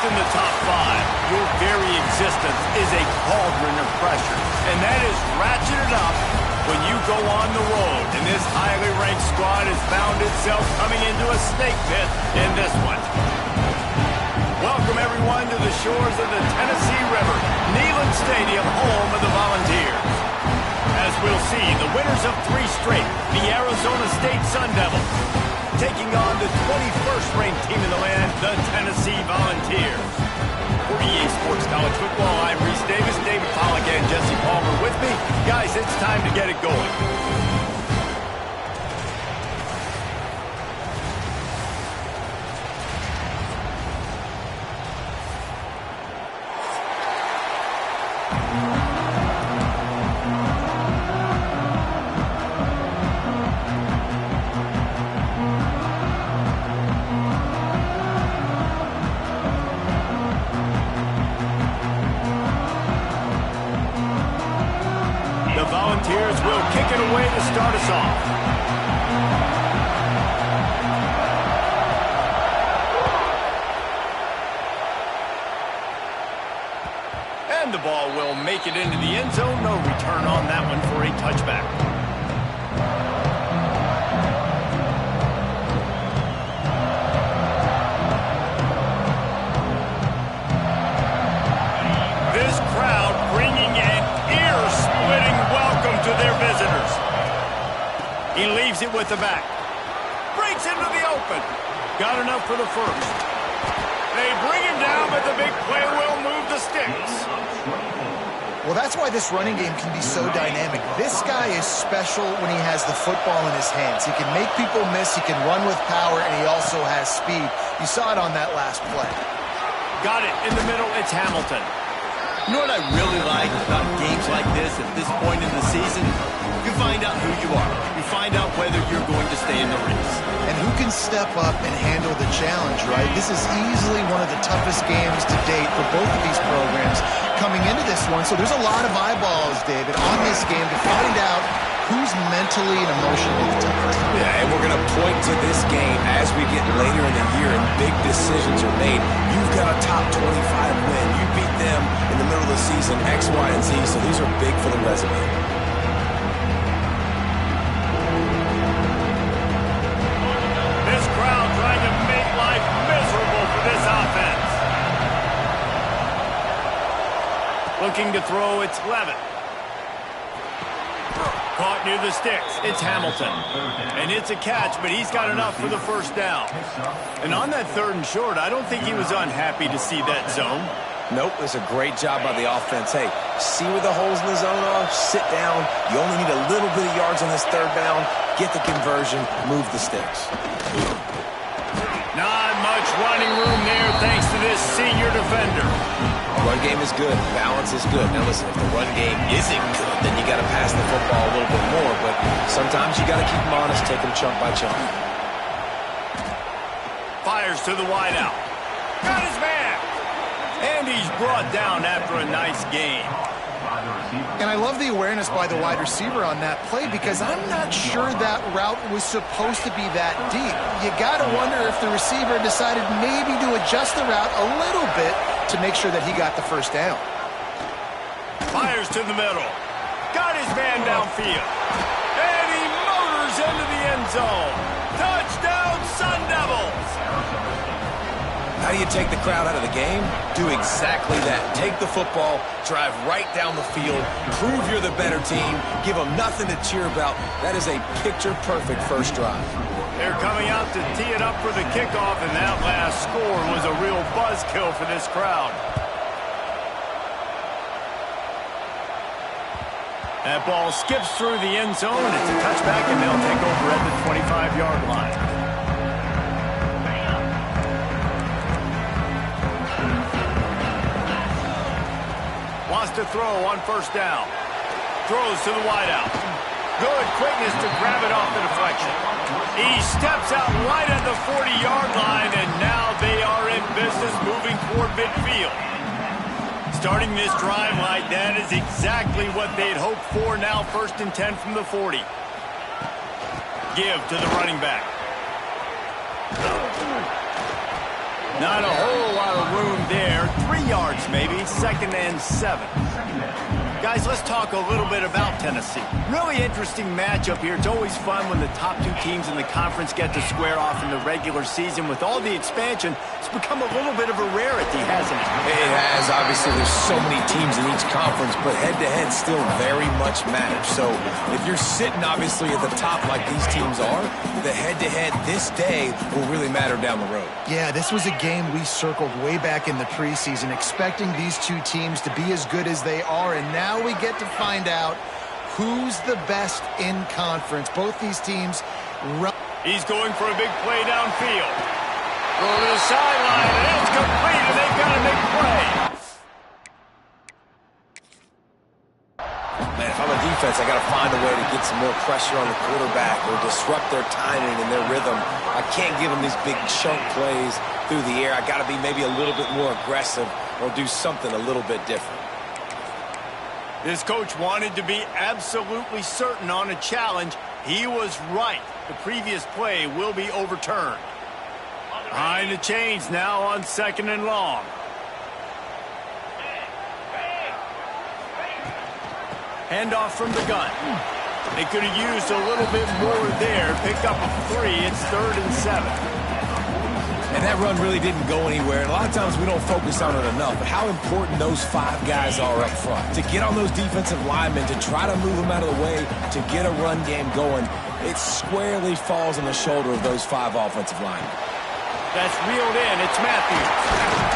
in the top five, your very existence is a cauldron of pressure. And that is ratcheted up when you go on the road. And this highly ranked squad has found itself coming into a snake pit in this one. Welcome, everyone, to the shores of the Tennessee River, Neyland Stadium, home of the Volunteers. As we'll see, the winners of 3 straight, the Arizona State Sun Devils, taking on the 21st ranked team in the land, the Tennessee Volunteers. For EA Sports College Football, I'm Reese Davis, David Pollack, and Jesse Palmer with me. Guys, it's time to get it going. Volunteers will kick it away to start us off. And the ball will make it into the end zone. No return on that one for a touchback. This crowd bringing an ear-splitting welcome to their visitors. He leaves it with the back. Breaks into the open. Got enough for the first. They bring him down, but the big play will move the sticks. Well, that's why this running game can be so dynamic. This guy is special when he has the football in his hands. He can make people miss, he can run with power, and he also has speed. You saw it on that last play. Got it in the middle, it's Hamilton. You know what I really like about games like this at this point in the season? You find out who you are. You find out whether you're going to stay in the race. And who can step up and handle the challenge, right? This is easily one of the toughest games to date for both of these programs coming into this one. So there's a lot of eyeballs, David, on this game to find out who's mentally and emotionally the toughest. Yeah, and we're going to point to this game as we get later in the year and big decisions are made. You've got a top 25 win. You beat them in the middle of the season, X, Y, and Z, so these are big for the resume. This crowd trying to make life miserable for this offense. Looking to throw, it's Levitt. Caught near the sticks. It's Hamilton. And it's a catch, but he's got enough for the first down. And on that 3rd and short, I don't think he was unhappy to see that zone. Nope, it's a great job by the offense. Hey, see where the holes in the zone are? Sit down. You only need a little bit of yards on this 3rd down. Get the conversion. Move the sticks. Not much running room there thanks to this senior defender. Run game is good. Balance is good. Now listen, if the run game isn't good, then you got to pass the football a little bit more. But sometimes you got to keep them honest, take them chunk by chunk. Fires to the wideout. Got his man. And he's brought down after a nice gain. And I love the awareness by the wide receiver on that play because I'm not sure that route was supposed to be that deep. You got to wonder if the receiver decided maybe to adjust the route a little bit to make sure that he got the first down. Fires to the middle. Got his man downfield. And he motors into the end zone. Touchdown, Sun Devils! How do you take the crowd out of the game? Do exactly that. Take the football, drive right down the field, prove you're the better team, give them nothing to cheer about. That is a picture-perfect first drive. They're coming out to tee it up for the kickoff, and that last score was a real buzzkill for this crowd. That ball skips through the end zone. It's a touchback, and they'll take over at the 25-yard line. Wants to throw on first down. Throws to the wideout. Good quickness to grab it off the deflection. He steps out right at the 40-yard line, and now they are in business moving toward midfield. Starting this drive like that is exactly what they'd hoped for. Now 1st and 10 from the 40. Give to the running back. Not a whole lot of room there. 3 yards maybe, 2nd and 7. Guys, let's talk a little bit about Tennessee. Really interesting matchup here. It's always fun when the top 2 teams in the conference get to square off in the regular season. With all the expansion, it's become a little bit of a rarity, hasn't it? It has. Obviously, there's so many teams in each conference, but head-to-head still very much matters. So if you're sitting, obviously, at the top like these teams are, the head-to-head this day will really matter down the road. Yeah, this was a game we circled way back in the preseason, expecting these 2 teams to be as good as they are, and now we get to find out who's the best in conference. Both these teams run. He's going for a big play downfield. Go to the sideline, and it's complete, and they've got a big play. Man, if I'm a defense, I got to find a way to get some more pressure on the quarterback or disrupt their timing and their rhythm. I can't give them these big chunk plays through the air. I got to be maybe a little bit more aggressive or do something a little bit different. This coach wanted to be absolutely certain on a challenge. He was right. The previous play will be overturned. Behind the chains now on 2nd and long. Handoff from the gun. They could have used a little bit more there. Picked up a 3. It's 3rd and 7. And that run really didn't go anywhere. And a lot of times we don't focus on it enough, but how important those 5 guys are up front. To get on those defensive linemen, to try to move them out of the way, to get a run game going, it squarely falls on the shoulder of those 5 offensive linemen. That's reeled in. It's Matthews.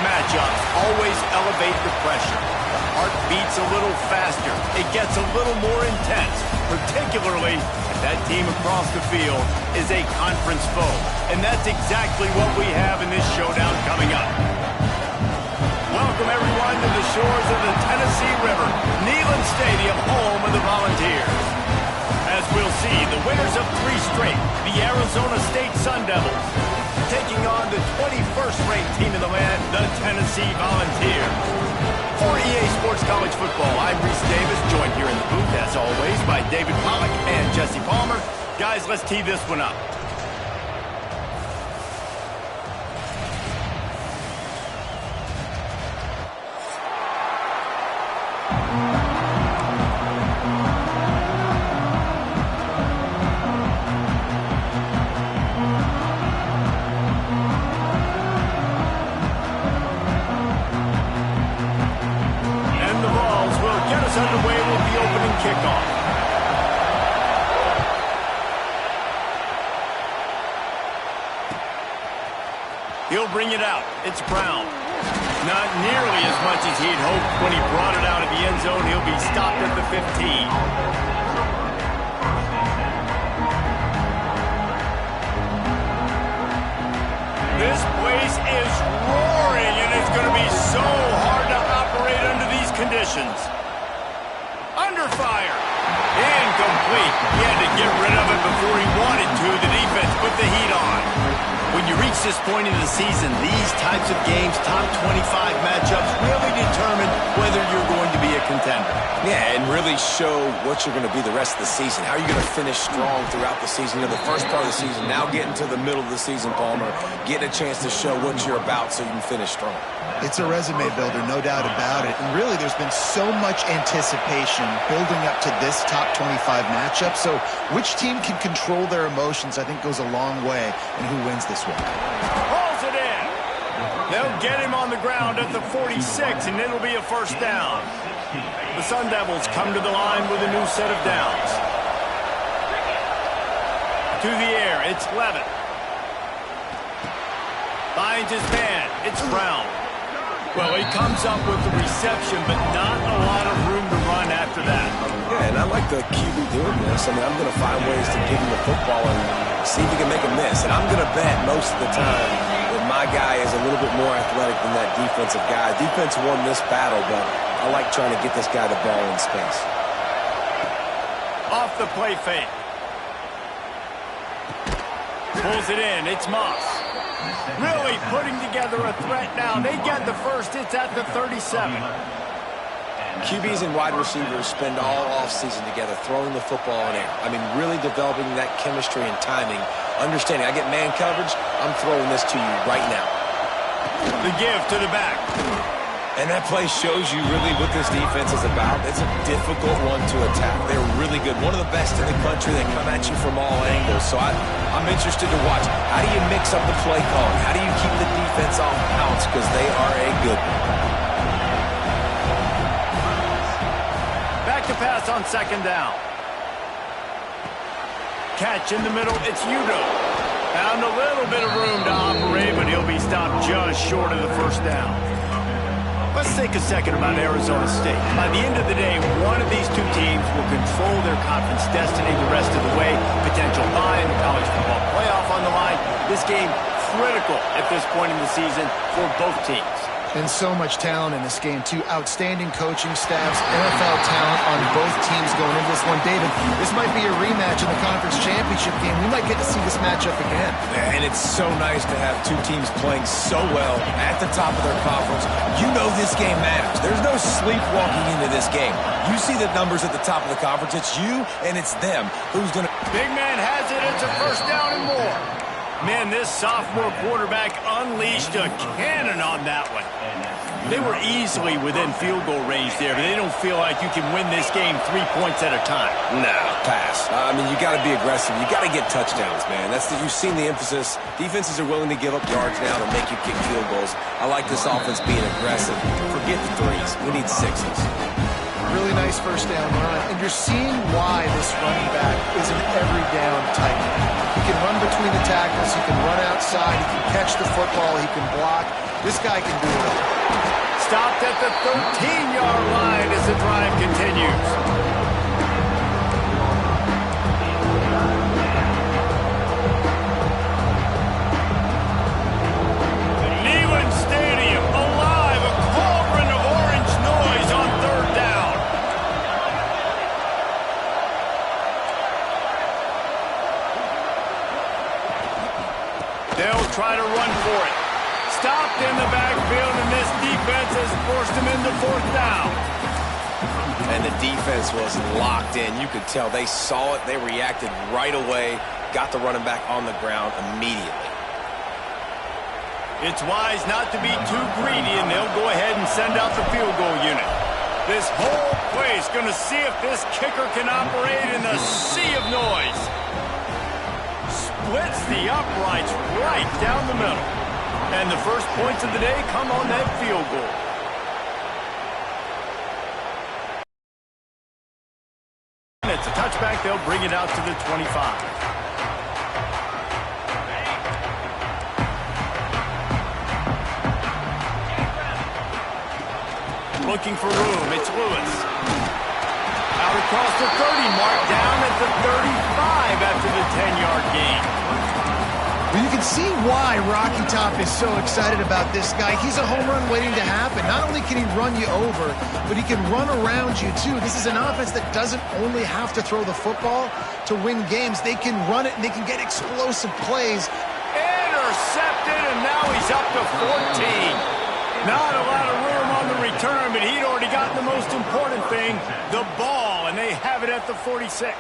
Matchups always elevate the pressure. The heart beats a little faster. It gets a little more intense, particularly if that team across the field is a conference foe. And that's exactly what we have in this showdown coming up. Welcome, everyone, to the shores of the Tennessee River, Neyland Stadium, home of the Volunteers. As we'll see, the winners of 3 straight, the Arizona State Sun Devils, taking on the 21st ranked team in the land, the Tennessee Volunteers. For EA Sports College Football, I'm Reese Davis, joined here in the booth, as always, by David Pollack and Jesse Palmer. Guys, let's tee this one up. Underway with the opening kickoff. He'll bring it out. It's Brown. Not nearly as much as he'd hoped when he brought it out of the end zone. He'll be stopped at the 15. This place is roaring, and it's going to be so hard to operate under these conditions. Under fire. Incomplete. He had to get rid of it before he wanted to. The defense put the heat on. When you reach this point in the season, these types of games, top 25 matchups, really determine whether you're going to be a contender. Yeah, and really show what you're going to be the rest of the season. How are you going to finish strong throughout the season? You know, the first part of the season, now getting to the middle of the season, Palmer, getting a chance to show what you're about so you can finish strong. It's a resume builder, no doubt about it. And really, there's been so much anticipation building up to this top 25 matchup. So which team can control their emotions, I think, goes a long way in who wins this one. Pulls it in. They'll get him on the ground at the 46, and it'll be a first down. The Sun Devils come to the line with a new set of downs. To the air, it's Levitt. Finds his man. It's Brown. Well, he comes up with the reception, but not a lot of room to run after that. Yeah, and I like the QB doing this. I mean, I'm going to find ways to give him the football and see if he can make a miss. And I'm going to bet most of the time that my guy is a little bit more athletic than that defensive guy. Defense won this battle, but I like trying to get this guy the ball in space. Off the play fake. Pulls it in. It's Moss. Really putting together a threat now. They get the first. It's at the 37. QBs and wide receivers spend all offseason together throwing the football in air. I mean, really developing that chemistry and timing. Understanding, I get man coverage, I'm throwing this to you right now. The give to the back. And that play shows you really what this defense is about. It's a difficult one to attack. They're really good. One of the best in the country. They come at you from all angles. So I'm interested to watch. How do you mix up the play calling? How do you keep the defense off balance? Because they are a good one. Back to pass on second down. Catch in the middle. It's Udo. Found a little bit of room to operate, but he'll be stopped just short of the first down. Let's take a second about Arizona State. By the end of the day, one of these two teams will control their conference destiny the rest of the way. Potential bye in the college football playoff on the line. This game critical at this point in the season for both teams. And so much talent in this game, too. Outstanding coaching staffs, NFL talent on both teams going into this one. David, this might be a rematch in the conference championship game. We might get to see this matchup again. And it's so nice to have two teams playing so well at the top of their conference. You know this game matters. There's no sleepwalking into this game. You see the numbers at the top of the conference. It's you and it's them. Who's going to... Big man has it. It's a first down and more. Man, this sophomore quarterback unleashed a cannon on that one. They were easily within field goal range there, but they don't feel like you can win this game 3 points at a time. No, pass. I mean, you got to be aggressive. You got to get touchdowns, man. You've seen the emphasis. Defenses are willing to give up yards now to make you kick field goals. I like this offense being aggressive. Forget the threes. We need sixes. Really nice first down run. And you're seeing why this running back is an every down type. He can run between the tackles. He can run outside. He can catch the football. He can block. This guy can do it all. Stopped at the 13-yard line as the drive continues. Neyland Stadium alive, a cauldron of orange noise on third down. They'll try to run for it. Stopped in the backfield, and this defense has forced him into fourth down. And the defense was locked in. You could tell they saw it. They reacted right away. Got the running back on the ground immediately. It's wise not to be too greedy, and they'll go ahead and send out the field goal unit. This whole place going to see if this kicker can operate in the sea of noise. Splits the uprights right down the middle. And the first points of the day come on that field goal. And it's a touchback. They'll bring it out to the 25. looking for room. It's Lewis. Out across the 30 mark, down at the 35 after the 10-yard gain. Well, you can see why Rocky Top is so excited about this guy. He's a home run waiting to happen. Not only can he run you over, but he can run around you, too. This is an offense that doesn't only have to throw the football to win games. They can run it, and they can get explosive plays. Intercepted, and now he's up to 14. Not a lot of room on the return, but he'd already gotten the most important thing, the ball, and they have it at the 46.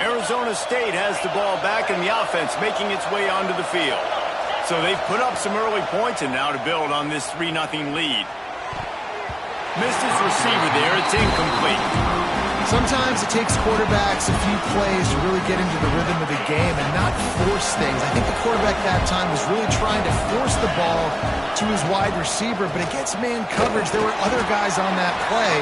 Arizona State has the ball back in the offense, making its way onto the field. So they've put up some early points and now to build on this 3-0 lead. Missed his receiver there. It's incomplete. Sometimes it takes quarterbacks a few plays to really get into the rhythm of the game and not force things. I think the quarterback that time was really trying to force the ball to his wide receiver, but against man coverage, there were other guys on that play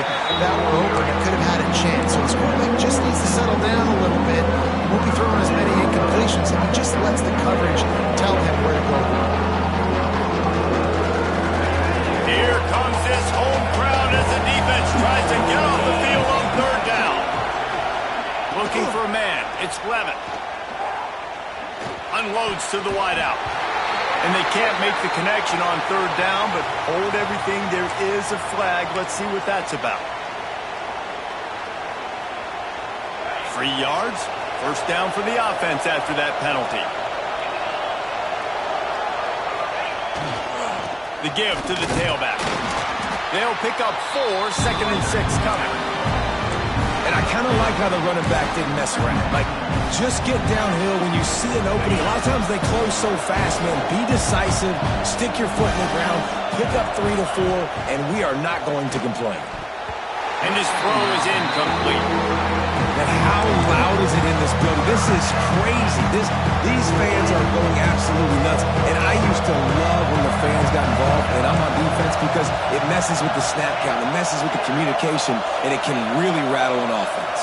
that were open and could have had a chance. So his quarterback just needs to settle down a little bit. He won't be throwing as many incompletions if he just lets the coverage tell him where to go. Here comes this home crowd as the defense tries to get off the field on third down. Looking for a man. It's Levin. Unloads to the wideout. And they can't make the connection on third down, but hold everything. There is a flag. Let's see what that's about. 3 yards. First down for the offense after that penalty. The give to the tailback. They'll pick up 4, 2nd and 6 coming. And I kind of like how the running back didn't mess around. Like, just get downhill when you see an opening. A lot of times they close so fast, man. Be decisive, stick your foot in the ground, pick up 3 to 4, and we are not going to complain. And his throw is incomplete. And how loud is it in this building? This is crazy. These fans are going absolutely nuts. And I used to love when the fans got involved, and I'm on defense because it messes with the snap count, it messes with the communication, and it can really rattle an offense.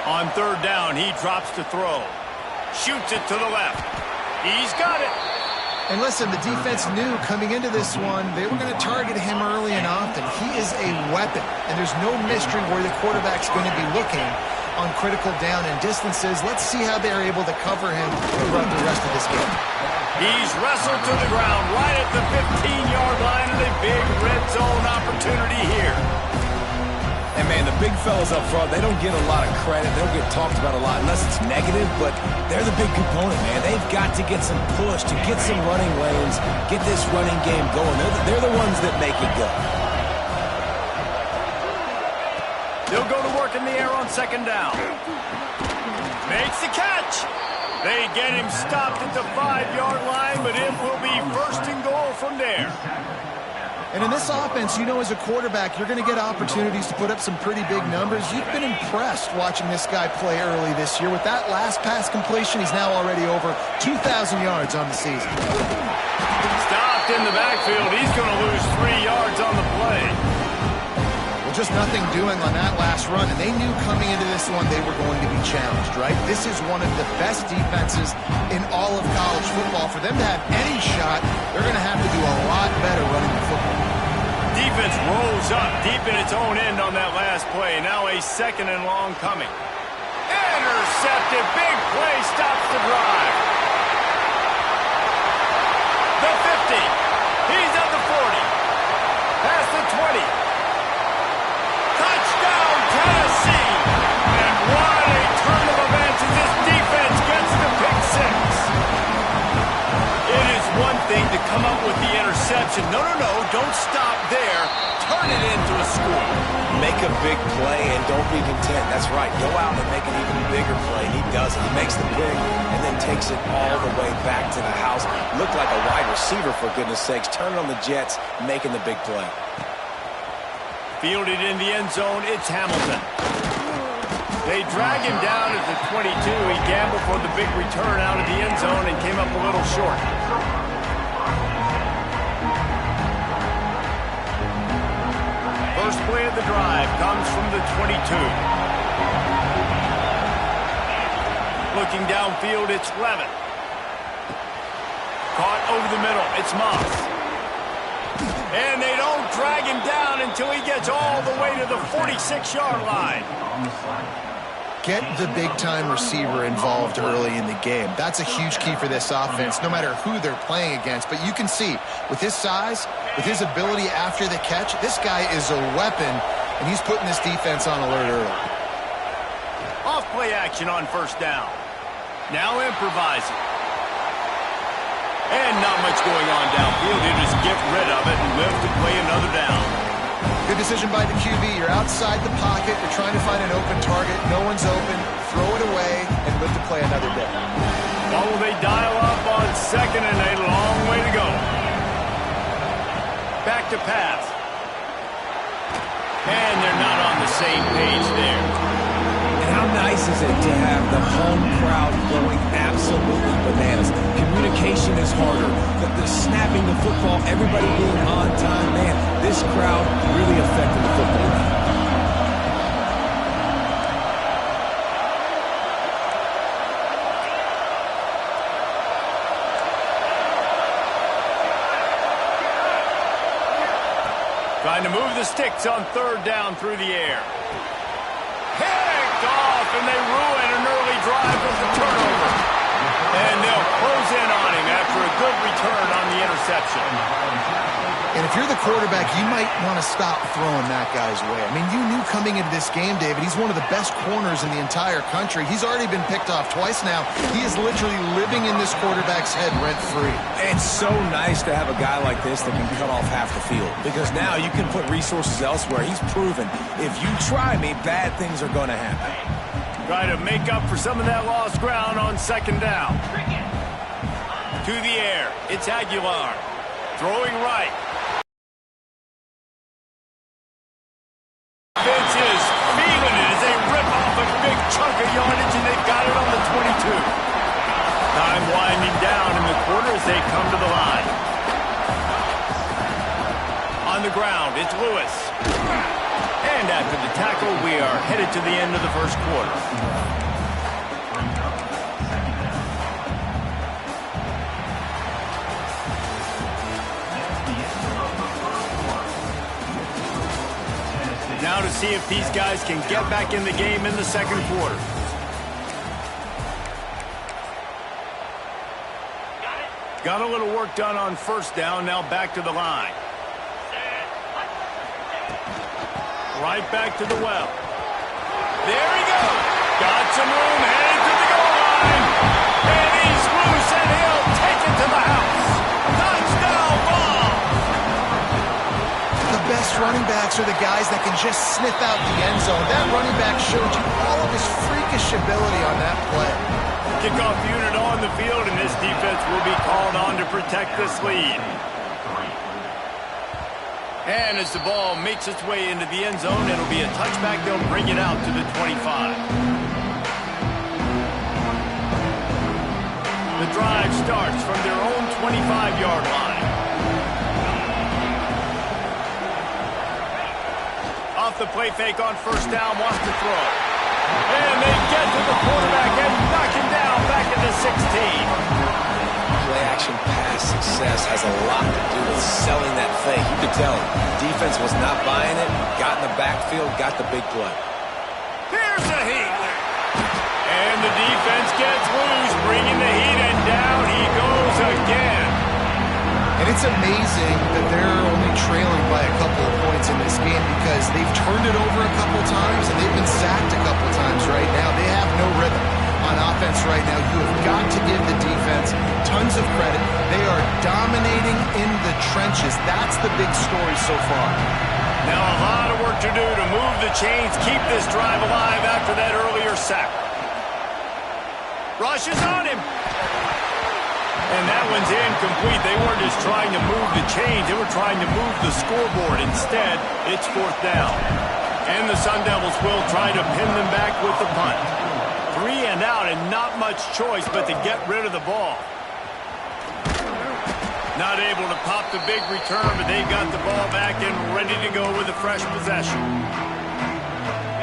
On third down, he drops to throw. Shoots it to the left. He's got it. And listen, the defense knew coming into this one, they were going to target him early and often. He is a weapon, and there's no mystery where the quarterback's going to be looking on critical down and distances. Let's see how they're able to cover him throughout the rest of this game. He's wrestled to the ground right at the 15-yard line, and a big red zone opportunity here. And, man, the big fellas up front, they don't get a lot of credit. They don't get talked about a lot unless it's negative, but they're the big component, man. They've got to get some push, to get some running lanes, get this running game going. They're the ones that make it go. They'll go to work in the air on second down. Makes the catch. They get him stopped at the 5-yard line, but it will be first and goal from there. And in this offense, you know, as a quarterback, you're going to get opportunities to put up some pretty big numbers. You've been impressed watching this guy play early this year. With that last pass completion, he's now already over 2,000 yards on the season. Stopped in the backfield. He's going to lose 3 yards on the play. Well, just nothing doing on that last run, and they knew coming into this one they were going to be challenged, right? This is one of the best defenses in all of college football. For them to have any shot, they're going to have to do a lot better running the football. Defense rolls up deep in its own end on that last play. Now a 2nd and long coming. Intercepted. Big play stops the drive. The 50. He's at the 40. Past the 20. Touchdown, Tennessee. And what a turn of events as this defense gets the pick 6. It is one thing to come up with the interception. No, don't stop there. Turn it into a score. Make a big play and don't be content. That's right. Go out and make an even bigger play. And he does it. He makes the pick and then takes it all the way back to the house. Looked like a wide receiver, for goodness sakes. Turning on the Jets, making the big play. Fielded in the end zone, it's Hamilton. They drag him down at the 22. He gambled for the big return out of the end zone and came up a little short. First play of the drive comes from the 22. Looking downfield, it's Levin. over the middle. It's Moss. And they don't drag him down until he gets all the way to the 46-yard line. Get the big-time receiver involved early in the game. That's a huge key for this offense, no matter who they're playing against. But you can see, with his size, with his ability after the catch, this guy is a weapon, and he's putting this defense on alert early. Off-play action on first down. Now improvising. And not much going on downfield. You just get rid of it and live to play another down. Good decision by the QB. You're outside the pocket. You're trying to find an open target. No one's open. Throw it away and live to play another day. Well, will they dial up on second and a long way to go? Back to pass. And they're not on the same page there. How nice is it to have the home crowd going absolutely bananas? Communication is harder. The snapping the football, everybody being on time. Man, this crowd really affected the football game. Trying to move the sticks on third down through the air. Picked off, and they ruin an early drive with the turnover. And they'll close in on him after a good return on the interception. And if you're the quarterback, you might want to stop throwing that guy's way. I mean, you knew coming into this game, David, he's one of the best corners in the entire country. He's already been picked off twice now. He is literally living in this quarterback's head rent-free. It's so nice to have a guy like this that can cut off half the field, because now you can put resources elsewhere. He's proven if you try me, bad things are going to happen. Try to make up for some of that lost ground on second down. To the air, it's Aguilar. Throwing right. Offense is feeling it as they rip off a big chunk of yardage, and they've got it on the 22. Time winding down in the quarter as they come to the line. On the ground, it's Lewis. And after the tackle, we are headed to the end of the first quarter. Now to see if these guys can get back in the game in the second quarter. Got a little work done on first down, now back to the line. Right back to the well. There he goes. Got some room, headed to the goal line. And he's loose, and he'll take it to the house. Touchdown ball. The best running backs are the guys that can just sniff out the end zone. That running back showed you all of his freakish ability on that play. Kickoff unit on the field, and this defense will be called on to protect this lead. And as the ball makes its way into the end zone, it'll be a touchback. They'll bring it out to the 25. The drive starts from their own 25-yard line. Off the play fake on first down, wants to throw. And they get to the quarterback and knock him down back at the 16. Play-action pass success has a lot to do with selling that fake. You could tell defense was not buying it, got in the backfield, got the big play. Here's a heat. And the defense gets loose, bringing the heat, and down he goes again. And it's amazing that they're only trailing by a couple of points in this game because they've turned it over a couple times and they've been sacked a couple times right now. They have no rhythm on offense right now. You have got to give the defense tons of credit. They are dominating in the trenches. That's the big story so far. Now a lot of work to do to move the chains, keep this drive alive after that earlier sack. Rush is on him. And that one's incomplete. They weren't just trying to move the chains. They were trying to move the scoreboard. Instead, it's fourth down. And the Sun Devils will try to pin them back with the punt. 3 and out, and not much choice but to get rid of the ball. Not able to pop the big return, but they've got the ball back and ready to go with a fresh possession.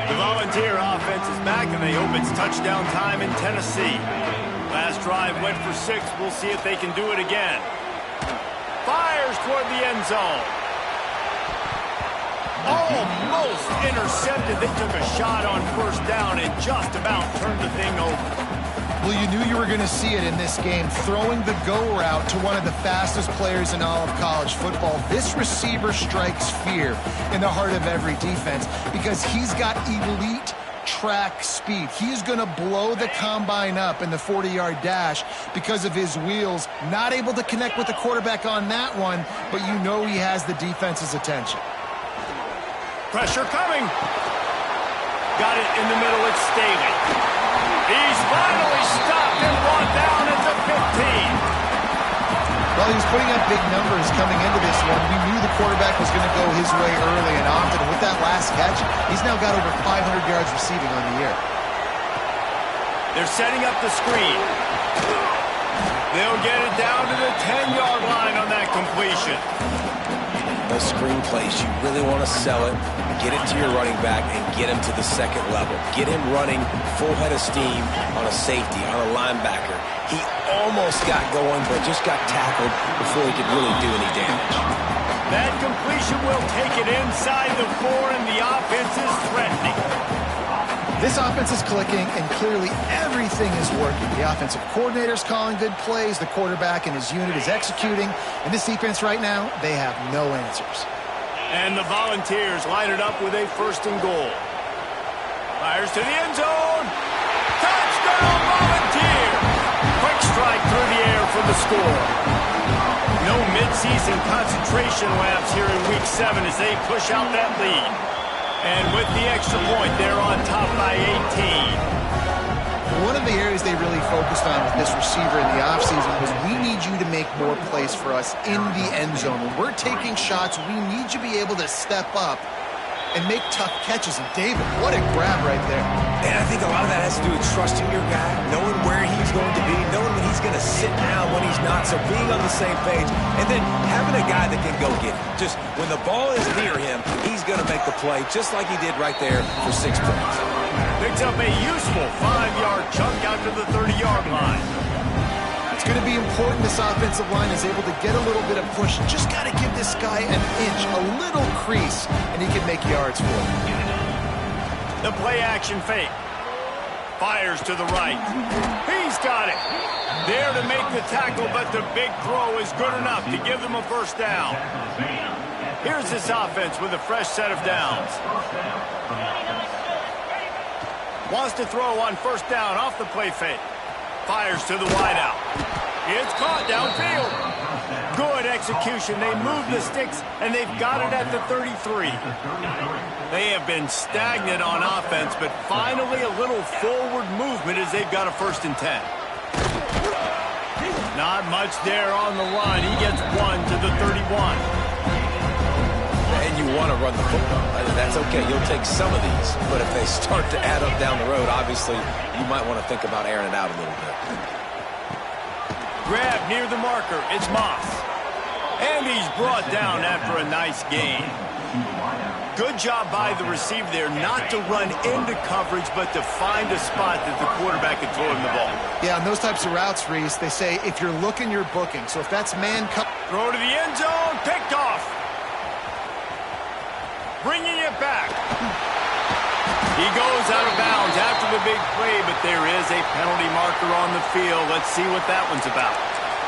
The Volunteer offense is back, and they hope it's touchdown time in Tennessee. Last drive went for 6. We'll see if they can do it again. Fires toward the end zone. Almost intercepted. They took a shot on first down and just about turned the thing over. Well, you knew you were going to see it in this game, throwing the go route to one of the fastest players in all of college football. This receiver strikes fear in the heart of every defense because he's got elite track speed. He's going to blow the combine up in the 40-yard dash because of his wheels. Not able to connect with the quarterback on that one, but you know he has the defense's attention. Pressure coming. Got it in the middle. It's Staley. He's finally stopped and brought down at the 15. Well, he was putting up big numbers coming into this one. We knew the quarterback was going to go his way early and often. And with that last catch, he's now got over 500 yards receiving on the year. They're setting up the screen. They'll get it down to the 10-yard line on that completion. Those screen plays, you really want to sell it, get it to your running back, and get him to the second level. Get him running full head of steam on a safety, on a linebacker. He almost got going, but just got tackled before he could really do any damage. That completion will take it inside the 4, and the offense is threatening. This offense is clicking, and clearly everything is working. The offensive coordinator's calling good plays. The quarterback and his unit is executing. And this defense right now, they have no answers. And the Volunteers line it up with a 1st and goal. Fires to the end zone. Touchdown, Volunteers! Quick strike through the air for the score. No midseason concentration laps here in Week 7 as they push out that lead. And with the extra point, they're on top by 18. One of the areas they really focused on with this receiver in the offseason was we need you to make more plays for us in the end zone. When we're taking shots, we need you to be able to step up and make tough catches. And David, what a grab right there. And I think a lot of that has to do with trusting your guy, knowing where he's going to be, knowing when he's going to sit down, when he's not, so being on the same page, and then having a guy that can go get it. Just when the ball is near him, he's going to make the play, just like he did right there for 6 points. Picks up a useful 5-yard chunk out to the 30-yard line. It's going to be important this offensive line is able to get a little bit of push. Just got to give this guy an inch, a little crease, and he can make yards for it. The play-action fake. Fires to the right. He's got it. There to make the tackle, but the big throw is good enough to give them a 1st down. Here's this offense with a fresh set of downs. Wants to throw on 1st down off the play fake. Fires to the wideout. It's caught downfield. Good execution. They move the sticks, and they've got it at the 33. They have been stagnant on offense, but finally a little forward movement as they've got a 1st and 10. Not much there on the run. He gets 1 to the 31. And you want to run the football. That's okay. You'll take some of these. But if they start to add up down the road, obviously, you might want to think about airing it out a little bit. Grab near the marker. It's Moss. And he's brought down after a nice gain. Good job by the receiver there not to run into coverage, but to find a spot that the quarterback can throw him the ball. Yeah, on those types of routes, Reese, they say if you're looking, you're booking. So if that's man cut. Throw to the end zone. Picked off. Bringing it back. He goes out of bounds after the big play, but there is a penalty marker on the field. Let's see what that one's about.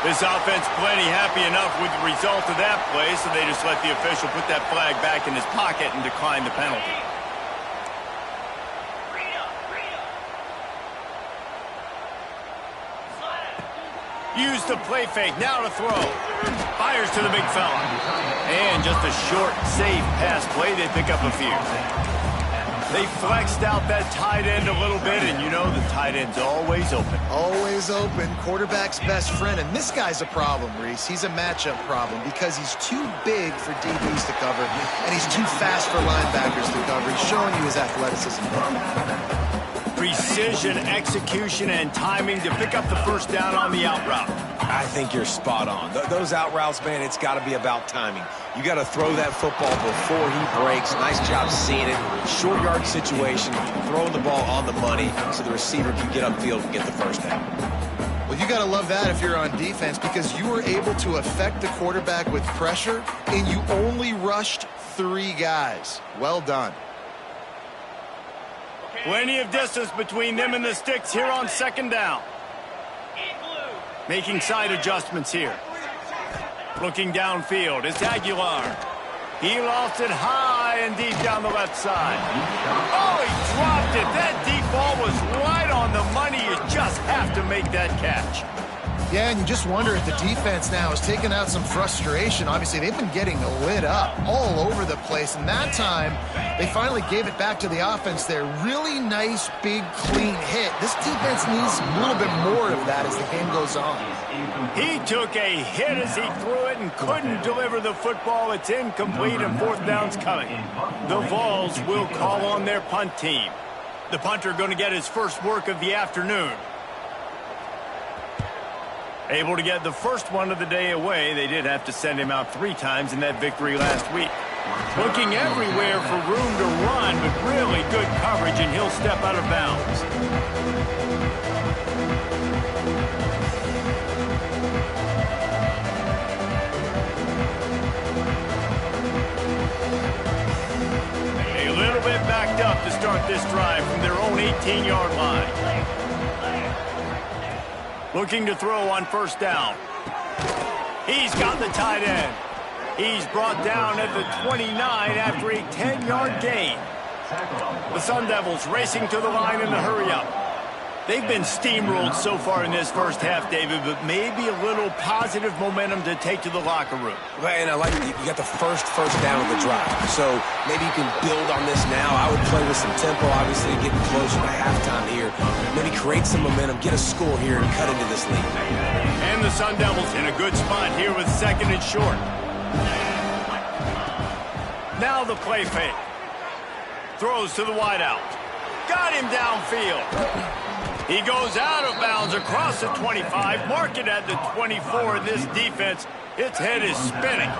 This offense plenty happy enough with the result of that play, so they just let the official put that flag back in his pocket and decline the penalty. Use the play fake, now to throw. Fires to the big fella. And just a short, safe pass play, they pick up a few. They flexed out that tight end a little bit, and you know the tight end's always open. Always open, quarterback's best friend. And this guy's a problem, Reese. He's a matchup problem because he's too big for DBs to cover, and he's too fast for linebackers to cover. He's showing you his athleticism. Precision, execution, and timing to pick up the 1st down on the out route. I think you're spot on. Those out routes, man, it's got to be about timing. You got to throw that football before he breaks. Nice job seeing it. Short yard situation, throwing the ball on the money so the receiver can get upfield and get the 1st down. Well, You got to love that if you're on defense, because you were able to affect the quarterback with pressure, and you only rushed 3 guys. Well done. Plenty of distance between them and the sticks here on 2nd down. Making side adjustments here. Looking downfield, it's Aguilar. He lost it high and deep down the left side. Oh, he dropped it. That deep ball was right on the money. You just have to make that catch. Yeah, and you just wonder if the defense now is taking out some frustration. Obviously, they've been getting lit up all over the place, and that time they finally gave it back to the offense there. Really nice, big, clean hit. This defense needs a little bit more of that as the game goes on. He took a hit as he threw it and couldn't deliver the football. It's incomplete, and 4th down's coming. The Vols will call on their punt team. The punter going to get his first work of the afternoon. Able to get the first one of the day away. They did have to send him out 3 times in that victory last week. Looking everywhere for room to run, but really good coverage, and he'll step out of bounds. A little bit backed up to start this drive from their own 18-yard line. Looking to throw on 1st down. He's got the tight end. He's brought down at the 29 after a 10-yard gain. The Sun Devils racing to the line in the hurry-up. They've been steamrolled so far in this first half, David, but maybe a little positive momentum to take to the locker room. Right, and I like it. You got the first down of the drive. So maybe you can build on this now. I would play with some tempo, obviously, getting closer to halftime here. Maybe create some momentum, get a score here, and cut into this lead. And the Sun Devils in a good spot here with 2nd and short. Now the play fake. Throws to the wideout. Got him downfield. He goes out of bounds across the 25, mark it at the 24. This defense, its head is spinning.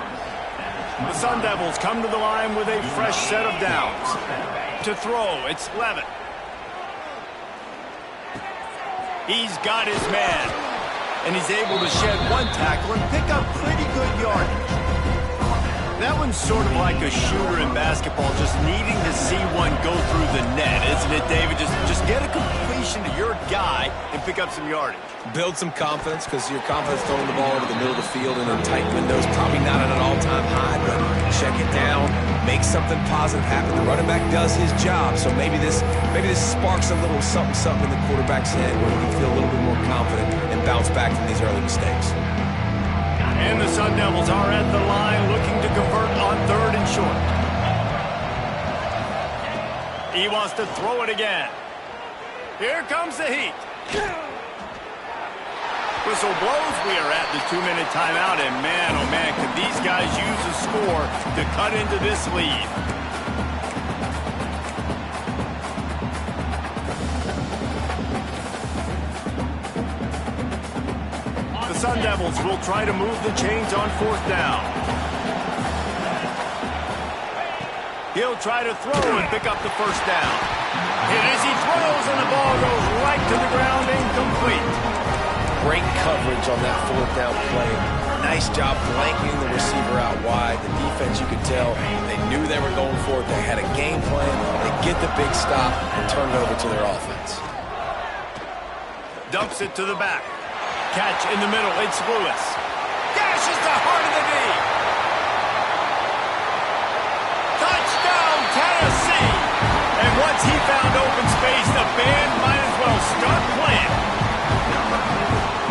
The Sun Devils come to the line with a fresh set of downs. To throw, it's Levitt. He's got his man, and he's able to shed 1 tackle and pick up pretty good yardage. That one's sort of like a shooter in basketball, just needing to see one go through the net, isn't it, David? Just get a completion to your guy and pick up some yardage. Build some confidence, because your confidence throwing the ball over the middle of the field and in tight windows, probably not at an all-time high, but check it down, make something positive happen. The running back does his job, so maybe this sparks a little something in the quarterback's head where he can feel a little bit more confident and bounce back from these early mistakes. And the Sun Devils are at the line looking to convert on 3rd and short. He wants to throw it again. Here comes the heat. Whistle blows. We are at the 2-minute timeout, and man, oh man, could these guys use a score to cut into this lead. The Sun Devils will try to move the chains on 4th down. He'll try to throw and pick up the 1st down. And as he throws, and the ball goes right to the ground, incomplete. Great coverage on that 4th down play. Nice job blanketing the receiver out wide. The defense, you could tell, they knew they were going for it. They had a game plan. They get the big stop and turn it over to their offense. Dumps it to the back. Catch in the middle, it's Lewis. Gashes the heart of the knee. Touchdown, Tennessee. And once he found open space, the band might as well start playing.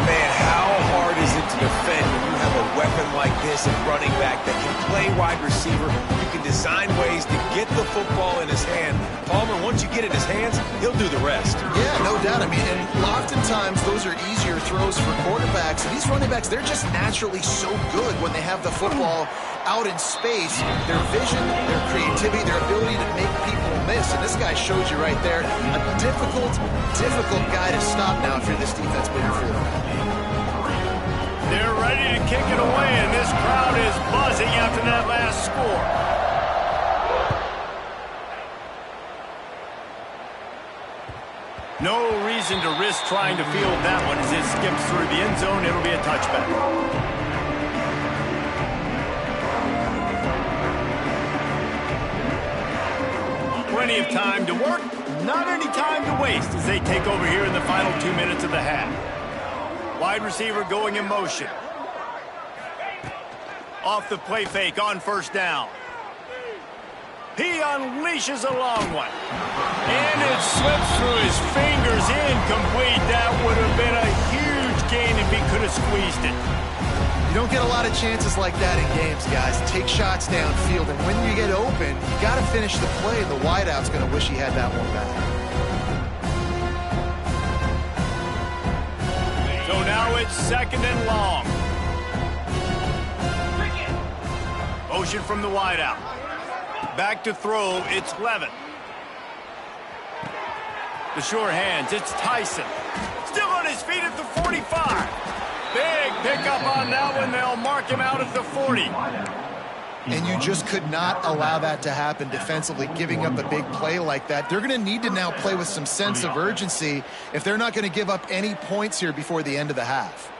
Man, how hard is it to defend when you have a weapon like this at running back that can play wide receiver? You can design ways to get the football in his hand. Palmer, once you get it in his hands, he'll do the rest. Yeah, no doubt. I mean, and oftentimes those are easier throws for quarterbacks. And these running backs, they're just naturally so good when they have the football out in space. Their vision, their creativity, their ability to make people miss. And this guy showed you right there, a difficult guy to stop now if you're this defense moving forward. They're ready to kick it away, and this crowd is buzzing after that last score. No reason to risk trying to field that one as it skips through the end zone. It'll be a touchback. Plenty of time to work, not any time to waste as they take over here in the final 2 minutes of the half. Wide receiver going in motion. Off the play fake on first down. He unleashes a long one. And it slips through his fingers, incomplete. That would have been a huge gain if he could have squeezed it. You don't get a lot of chances like that in games, guys. Take shots downfield, and when you get open, you got to finish the play, and the wideout's going to wish he had that one back. So now it's second and long. Motion from the wideout. Back to throw, it's Levin. The sure hands, it's Tyson. Still on his feet at the 45. Big pickup on that one. They'll mark him out at the 40. And you just could not allow that to happen defensively, giving up a big play like that. They're going to need to now play with some sense of urgency if they're not going to give up any points here before the end of the half.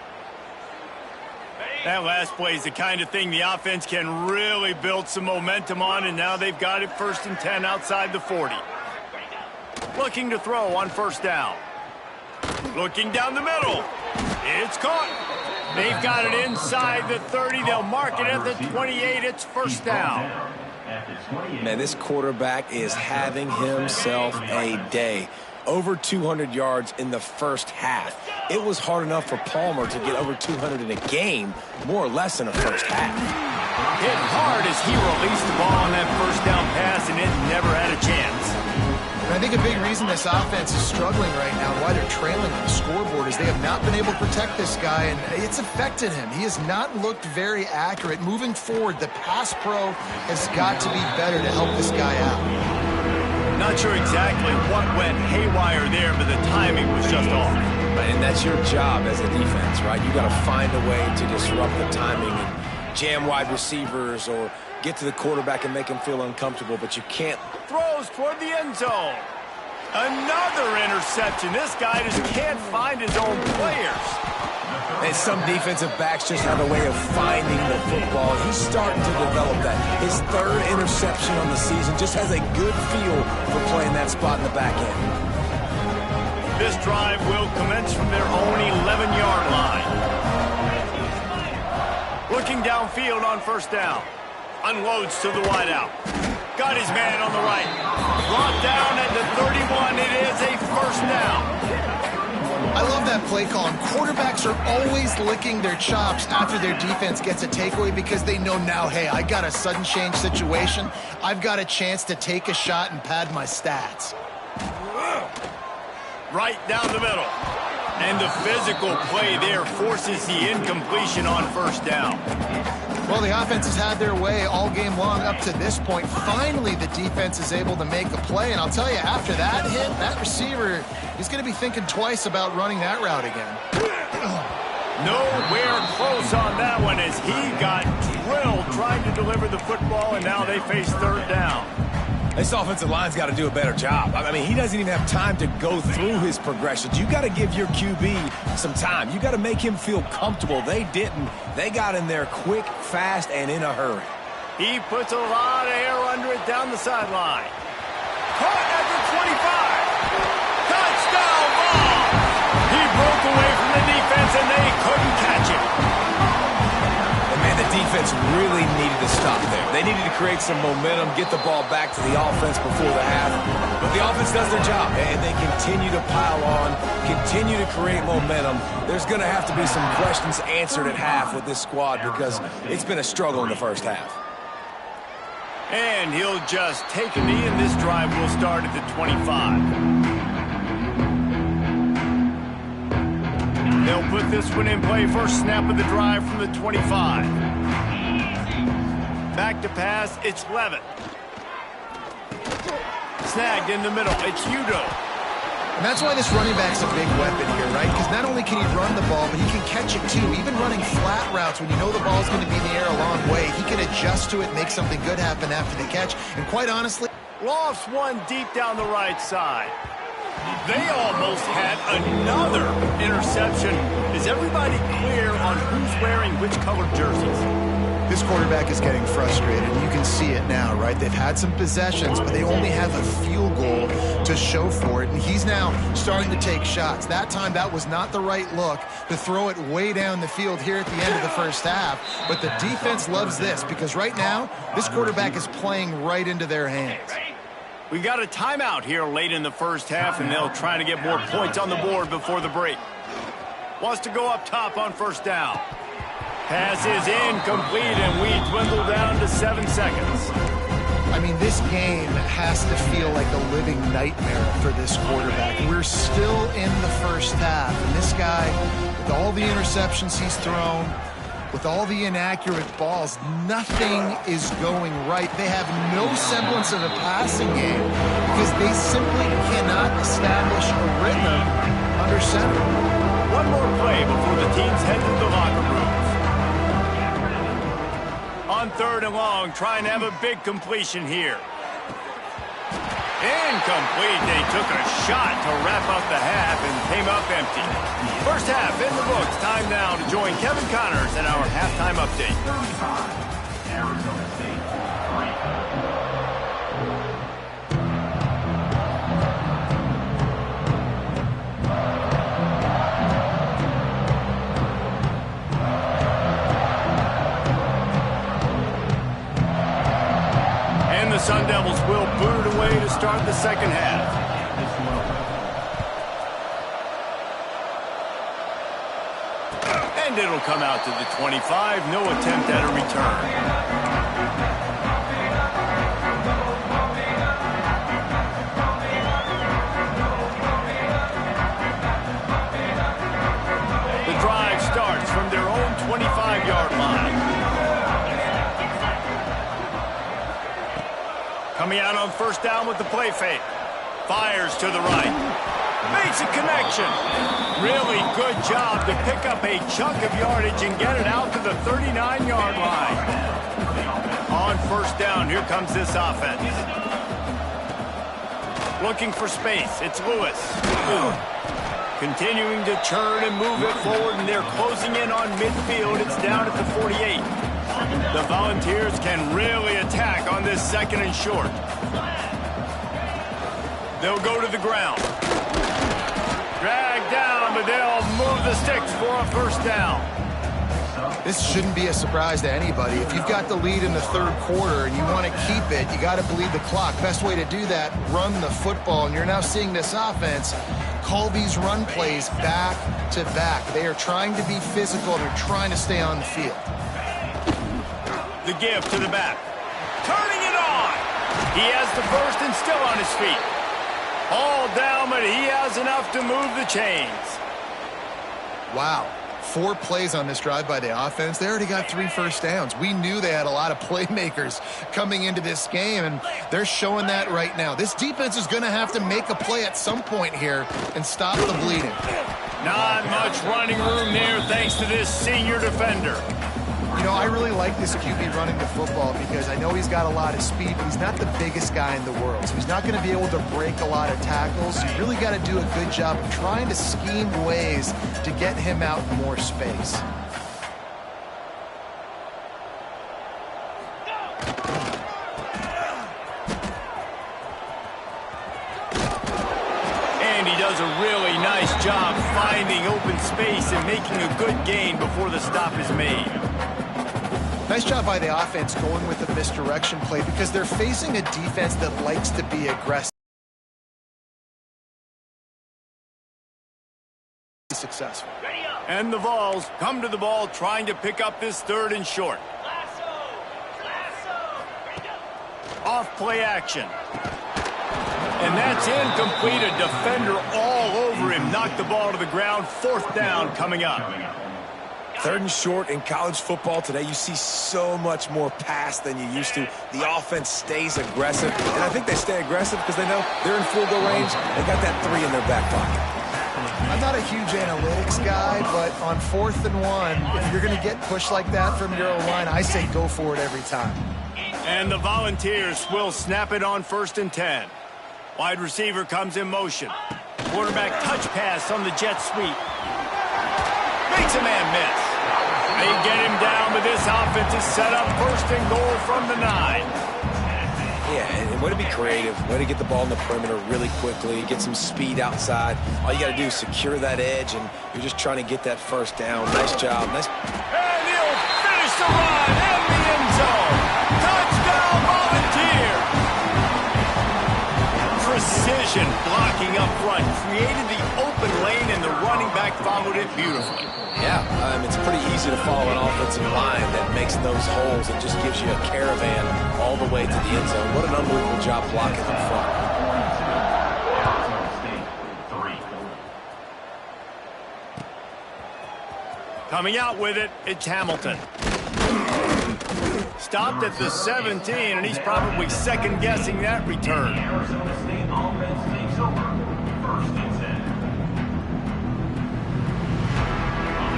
That last play is the kind of thing the offense can really build some momentum on, and now they've got it 1st and 10 outside the 40. Looking to throw on first down. Looking down the middle. It's caught. They've got it inside the 30. They'll mark it at the 28. It's first down. Man, this quarterback is having himself a day. Over 200 yards in the first half. It was hard enough for Palmer to get over 200 in a game, more or less in a first half. Hit hard as he released the ball on that first down pass, and it never had a chance. And I think a big reason this offense is struggling right now, why they're trailing on the scoreboard, is they have not been able to protect this guy, and it's affected him. He has not looked very accurate. Moving forward, the pass pro has got to be better to help this guy out. Not sure exactly what went haywire there, but the timing was just off. And that's your job as a defense, right? You got to find a way to disrupt the timing and jam wide receivers or get to the quarterback and make him feel uncomfortable, but you can't. Throws toward the end zone. Another interception. This guy just can't find his own players. And some defensive backs just have a way of finding the football. He's starting to develop that. His 3rd interception on the season, just has a good feel for playing that spot in the back end. This drive will commence from their own 11-yard line. Looking downfield on first down. Unloads to the wideout. Got his man on the right. Brought down at the 31. It is a first down. I love that play call. And quarterbacks are always licking their chops after their defense gets a takeaway because they know now, hey, I got a sudden change situation. I've got a chance to take a shot and pad my stats. Right down the middle. And the physical play there forces the incompletion on first down. Well, the offense has had their way all game long up to this point. Finally, the defense is able to make a play. And I'll tell you, after that hit, that receiver, he's going to be thinking twice about running that route again. Nowhere close on that one as he got drilled trying to deliver the football, and now they face 3rd down. This offensive line's got to do a better job. I mean, he doesn't even have time to go through his progressions. You got to give your QB some time. You got to make him feel comfortable. They didn't. They got in there quick, fast, and in a hurry. He puts a lot of air under it down the sideline. Caught at the 25. Touchdown ball. He broke away from the defense, and they couldn't catch him. Man, the defense really needed to stop there. They needed to create some momentum, get the ball back to the offense before the half. But the offense does their job, and they continue to pile on, continue to create momentum. There's going to have to be some questions answered at half with this squad because it's been a struggle in the first half. And he'll just take a knee, and this drive will start at the 25. They'll put this one in play. First snap of the drive from the 25. Back to pass, it's Levin. Snagged in the middle, it's Udo. And that's why this running back's a big weapon here, right? Because not only can he run the ball, but he can catch it too. Even running flat routes when you know the ball's going to be in the air a long way, he can adjust to it, make something good happen after the catch. And quite honestly, lofts one deep down the right side. They almost had another interception. Is everybody clear on who's wearing which colored jerseys? This quarterback is getting frustrated. You can see it now, right? They've had some possessions, but they only have a field goal to show for it. And he's now starting to take shots. That time, that was not the right look to throw it way down the field here at the end of the first half. But the defense loves this because right now, this quarterback is playing right into their hands. We got a timeout here late in the first half, and they'll try to get more points on the board before the break. Wants to go up top on first down. Pass is incomplete, and we dwindle down to 7 seconds. I mean, this game has to feel like a living nightmare for this quarterback. We're still in the first half, and this guy, with all the interceptions he's thrown, with all the inaccurate balls, nothing is going right. They have no semblance of a passing game because they simply cannot establish a rhythm under center. One more play before the teams head to the locker rooms. On 3rd and long, trying to have a big completion here. Incomplete. They took a shot to wrap up the half and came up empty. First half in the books. Time now to join Kevin Connors in our halftime update. 35, Arizona State, 3. The Sun Devils will boot it away to start the second half. And it'll come out to the 25. No attempt at a return. The drive starts from their own 25-yard line. Coming out on first down with the play fake. Fires to the right. Makes a connection. Really good job to pick up a chunk of yardage and get it out to the 39-yard line. On first down, here comes this offense. Looking for space. It's Lewis. Continuing to churn and move it forward, and they're closing in on midfield. It's down at the 48. The Volunteers can really attack on this 2nd and short. They'll go to the ground. Drag down, but they'll move the sticks for a first down. This shouldn't be a surprise to anybody. If you've got the lead in the 3rd quarter and you want to keep it, you got to bleed the clock. Best way to do that, run the football. And you're now seeing this offense call these run plays back to back. They are trying to be physical. They're trying to stay on the field. The give to the back. Turning it on. He has the first and still on his feet. All down, but he has enough to move the chains. Wow. 4 plays on this drive by the offense. They already got 3 first downs. We knew they had a lot of playmakers coming into this game, and they're showing that right now. This defense is going to have to make a play at some point here and stop the bleeding. Not much running room there thanks to this senior defender. You know, I really like this QB running the football because I know he's got a lot of speed, but he's not the biggest guy in the world. So he's not going to be able to break a lot of tackles. You really got to do a good job of trying to scheme ways to get him out in more space. And he does a really nice job finding open space and making a good gain before the stop is made. Nice job by the offense going with the misdirection play because they're facing a defense that likes to be aggressive. Successful. And the Vols come to the ball trying to pick up this 3rd and short. Off play action. And that's incomplete. A defender all over him. Knocked the ball to the ground. 4th down coming up. 3rd and short in college football today, you see so much more pass than you used to. The offense stays aggressive, and I think they stay aggressive because they know they're in field goal range. They got that 3 in their back pocket. I'm not a huge analytics guy, but on 4th and 1, if you're going to get pushed like that from your own line, I say go for it every time. And the Volunteers will snap it on 1st and 10. Wide receiver comes in motion. Quarterback touch pass on the jet sweep. Makes a man miss. They get him down, but this offense is set up first and goal from the 9. Yeah, and way to be creative, way to get the ball in the perimeter really quickly, get some speed outside. All you got to do is secure that edge, and you're just trying to get that first down. Nice job. Nice. And he'll finish the run in the end zone. Touchdown, Volunteer. Precision blocking up front, created the open lane, and the running back followed it beautifully. Yeah, it's pretty easy to follow an offensive line that makes those holes and just gives you a caravan all the way to the end zone. What an unbelievable job blocking up front. Coming out with it, it's Hamilton. Stopped at the 17, and he's probably second-guessing that return.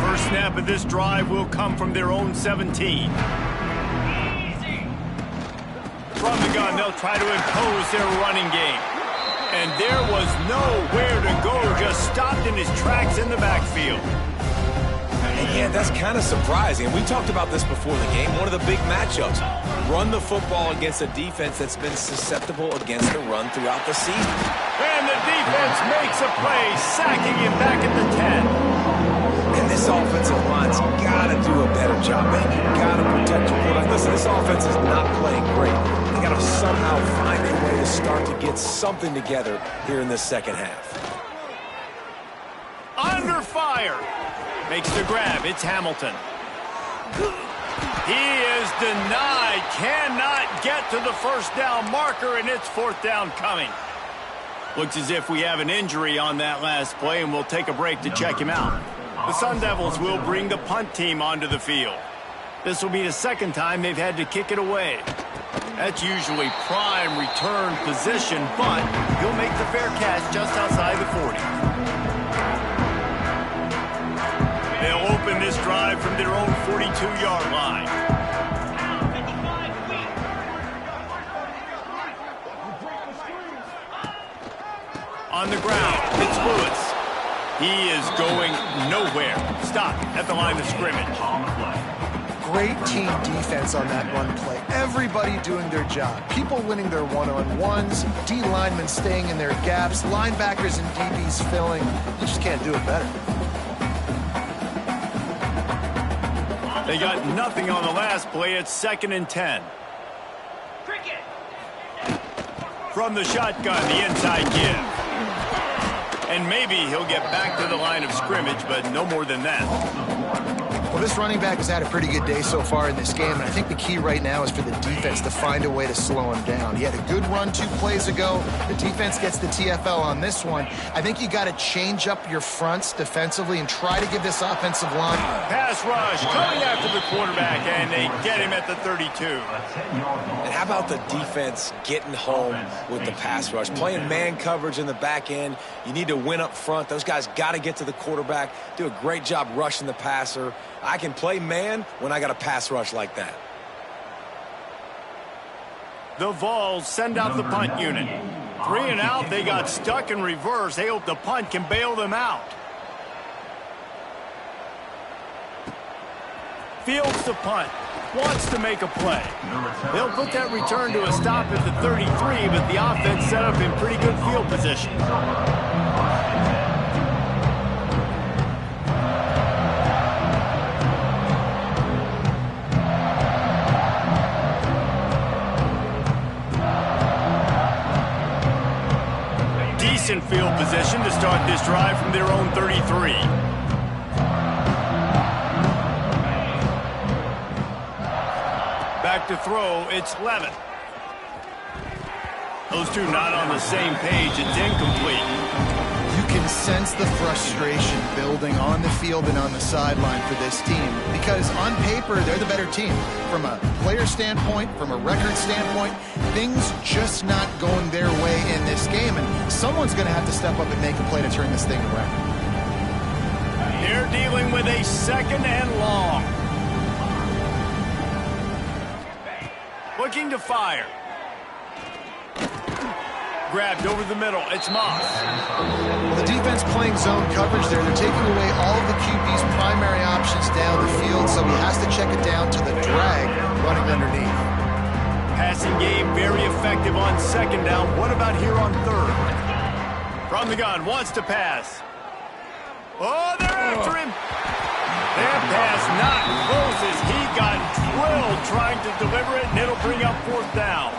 First snap of this drive will come from their own 17. From the gun, they'll try to impose their running game. And there was nowhere to go, just stopped in his tracks in the backfield. And yeah, that's kind of surprising. We talked about this before the game. One of the big matchups. Run the football against a defense that's been susceptible against the run throughout the season. And the defense makes a play, sacking him back at the 10. And this offensive line's got to do a better job, man. You got to protect your quarterback. Listen, this offense is not playing great. They got to somehow find a way to start to get something together here in this second half. Under fire. Makes the grab. It's Hamilton. He is denied. Cannot get to the first down marker, and it's fourth down coming. Looks as if we have an injury on that last play, and we'll take a break to check him out. The Sun Devils will bring the punt team onto the field. This will be the second time they've had to kick it away. That's usually prime return position, but he'll make the fair catch just outside the 40. They'll open this drive from their own 42-yard line. On the ground, it's Lewis. He is going nowhere. Stop at the line of scrimmage. Great team defense on that run play. Everybody doing their job. People winning their one-on-ones, D linemen staying in their gaps, linebackers and DBs filling. You just can't do it better. They got nothing on the last play. It's 2nd and 10. From the shotgun, the inside give. And maybe he'll get back to the line of scrimmage, but no more than that. Well, this running back has had a pretty good day so far in this game, and I think the key right now is for the defense to find a way to slow him down. He had a good run 2 plays ago. The defense gets the TFL on this one. I think you got to change up your fronts defensively and try to give this offensive line. Pass rush coming after the quarterback, and they get him at the 32. And how about the defense getting home with the pass rush? Playing man coverage in the back end. You need to win up front. Those guys got to get to the quarterback, do a great job rushing the passer. I can play man when I got a pass rush like that. The Vols send out the punt unit. 3 and out, they got stuck in reverse. They hope the punt can bail them out. Fields the punt. Wants to make a play. They'll put that return to a stop at the 33, but the offense set up in pretty good field position. Decent field position to start this drive from their own 33. Back to throw, it's Levin. Those two not on the same page. It's incomplete. You can sense the frustration building on the field and on the sideline for this team because on paper, they're the better team. From a player standpoint, from a record standpoint, things just not going their way in this game, and someone's going to have to step up and make a play to turn this thing around. They're dealing with a 2nd and long. Looking to fire. Grabbed over the middle. It's Moss. Well, the defense playing zone coverage there. They're taking away all of the QB's primary options down the field, so he has to check it down to the drag running underneath. Passing game very effective on second down. What about here on third? From the gun, wants to pass. Oh, they're after him. That pass not close as he got drilled trying to deliver it, and it'll bring up fourth down.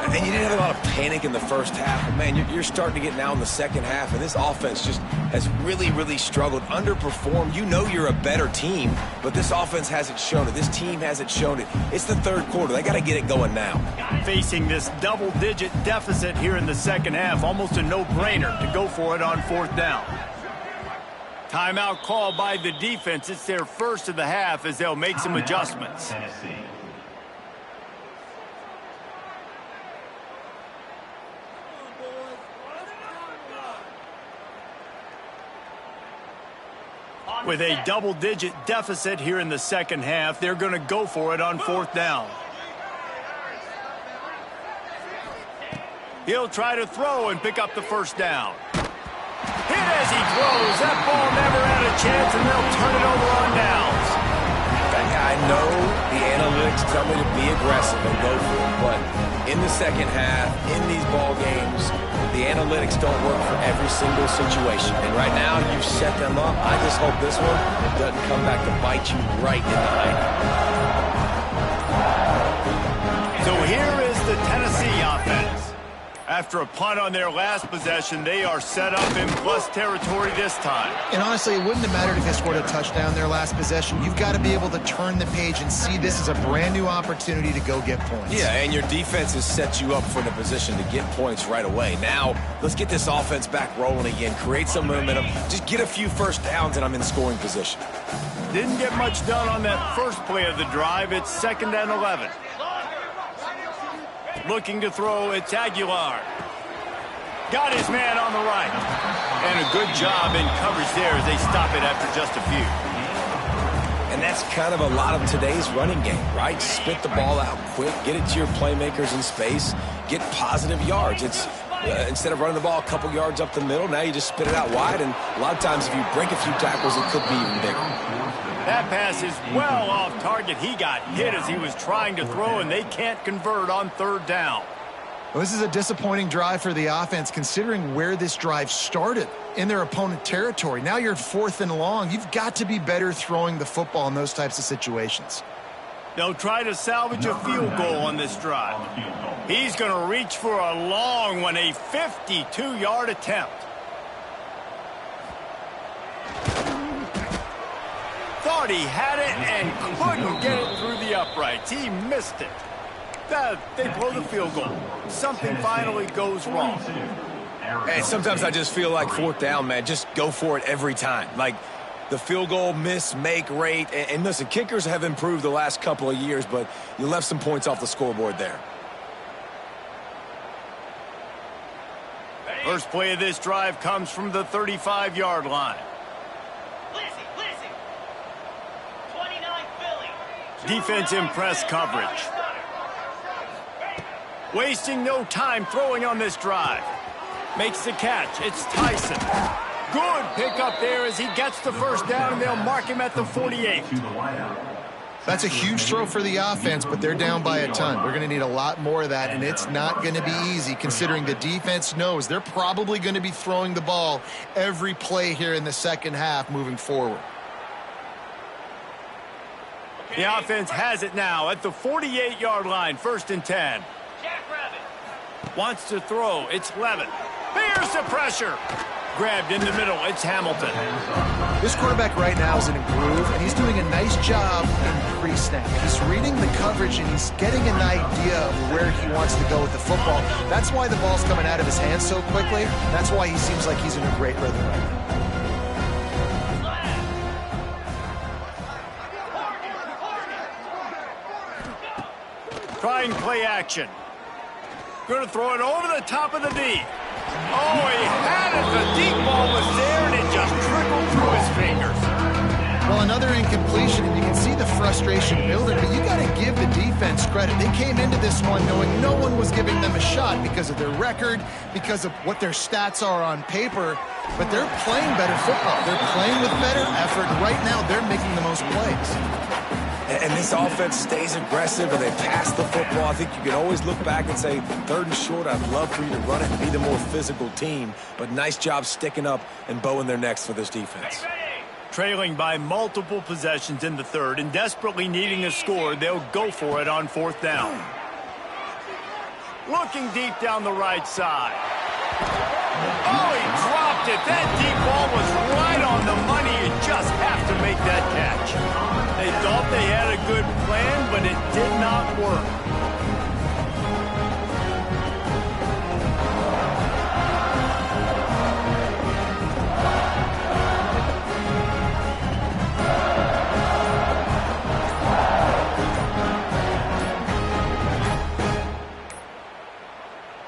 And you didn't have a lot of panic in the first half. But man, you're starting to get now in the second half, and this offense just has really, really struggled, underperformed. You know you're a better team, but this offense hasn't shown it. This team hasn't shown it. It's the third quarter. They got to get it going now. Facing this double-digit deficit here in the second half, almost a no-brainer to go for it on fourth down. Timeout called by the defense. It's their first of the half as they'll make some adjustments. With a double-digit deficit here in the second half, they're going to go for it on fourth down. He'll try to throw and pick up the first down. Hit as he throws. That ball never had a chance, and they'll turn it over on downs. I know the analytics tell me to be aggressive and go for it, but in the second half, in these ball games, the analytics don't work for every single situation. And right now, you've set them up. I just hope this one doesn't come back to bite you right in the eye. So here is the Tennessee offense. After a punt on their last possession, they are set up in plus territory this time. And honestly, it wouldn't have mattered if they scored a touchdown their last possession. You've got to be able to turn the page and see this as a brand new opportunity to go get points. Yeah, and your defense has set you up for the position to get points right away. Now, let's get this offense back rolling again, create some momentum, just get a few first downs, and I'm in scoring position. Didn't get much done on that first play of the drive. It's 2nd and 11. Looking to throw, it's Aguilar. Got his man on the right. And a good job in coverage there as they stop it after just a few. And that's kind of a lot of today's running game, right? Spit the ball out quick, get it to your playmakers in space, get positive yards. It's instead of running the ball a couple yards up the middle, now you just spit it out wide, and a lot of times if you break a few tackles, it could be even bigger. That pass is well off target. He got hit as he was trying to throw, and they can't convert on third down. Well, this is a disappointing drive for the offense, considering where this drive started in their opponent territory. Now you're 4th and long. You've got to be better throwing the football in those types of situations. They'll try to salvage a field goal on this drive. He's going to reach for a long one, a 52-yard attempt. Thought he had it and couldn't get it through the uprights. He missed it. They blow the field goal. Something finally goes wrong. And sometimes I just feel like fourth down, man, just go for it every time. Like the field goal miss-make rate. And listen, kickers have improved the last couple of years, but you left some points off the scoreboard there. First play of this drive comes from the 35-yard line. Defense in press coverage. Wasting no time throwing on this drive. Makes the catch. It's Tyson. Good pickup there as he gets the first down, and they'll mark him at the 48. That's a huge throw for the offense, but they're down by a ton. They're going to need a lot more of that, and it's not going to be easy considering the defense knows they're probably going to be throwing the ball every play here in the second half moving forward. The offense has it now at the 48-yard line, 1st and 10. Wants to throw. It's Levin. There's the pressure. Grabbed in the middle. It's Hamilton. This quarterback right now is in a groove, and he's doing a nice job in pre-snap. He's reading the coverage, and he's getting an idea of where he wants to go with the football. That's why the ball's coming out of his hands so quickly. That's why he seems like he's in a great rhythm right now. Trying play action. Going to throw it over the top of the D. Oh, he had it. The deep ball was there, and it just trickled through his fingers. Well, another incompletion, and you can see the frustration building, but you got to give the defense credit. They came into this one knowing no one was giving them a shot because of their record, because of what their stats are on paper, but they're playing better football. They're playing with better effort. Right now, they're making the most plays. And this offense stays aggressive and they pass the football. I think you can always look back and say, 3rd and short, I'd love for you to run it and be the more physical team. But nice job sticking up and bowing their necks for this defense. Trailing by multiple possessions in the 3rd and desperately needing a score, they'll go for it on 4th down. Looking deep down the right side. Oh, he dropped it. That deep ball was right on the money. You just have to make that catch. They thought they had a good plan, but it did not work.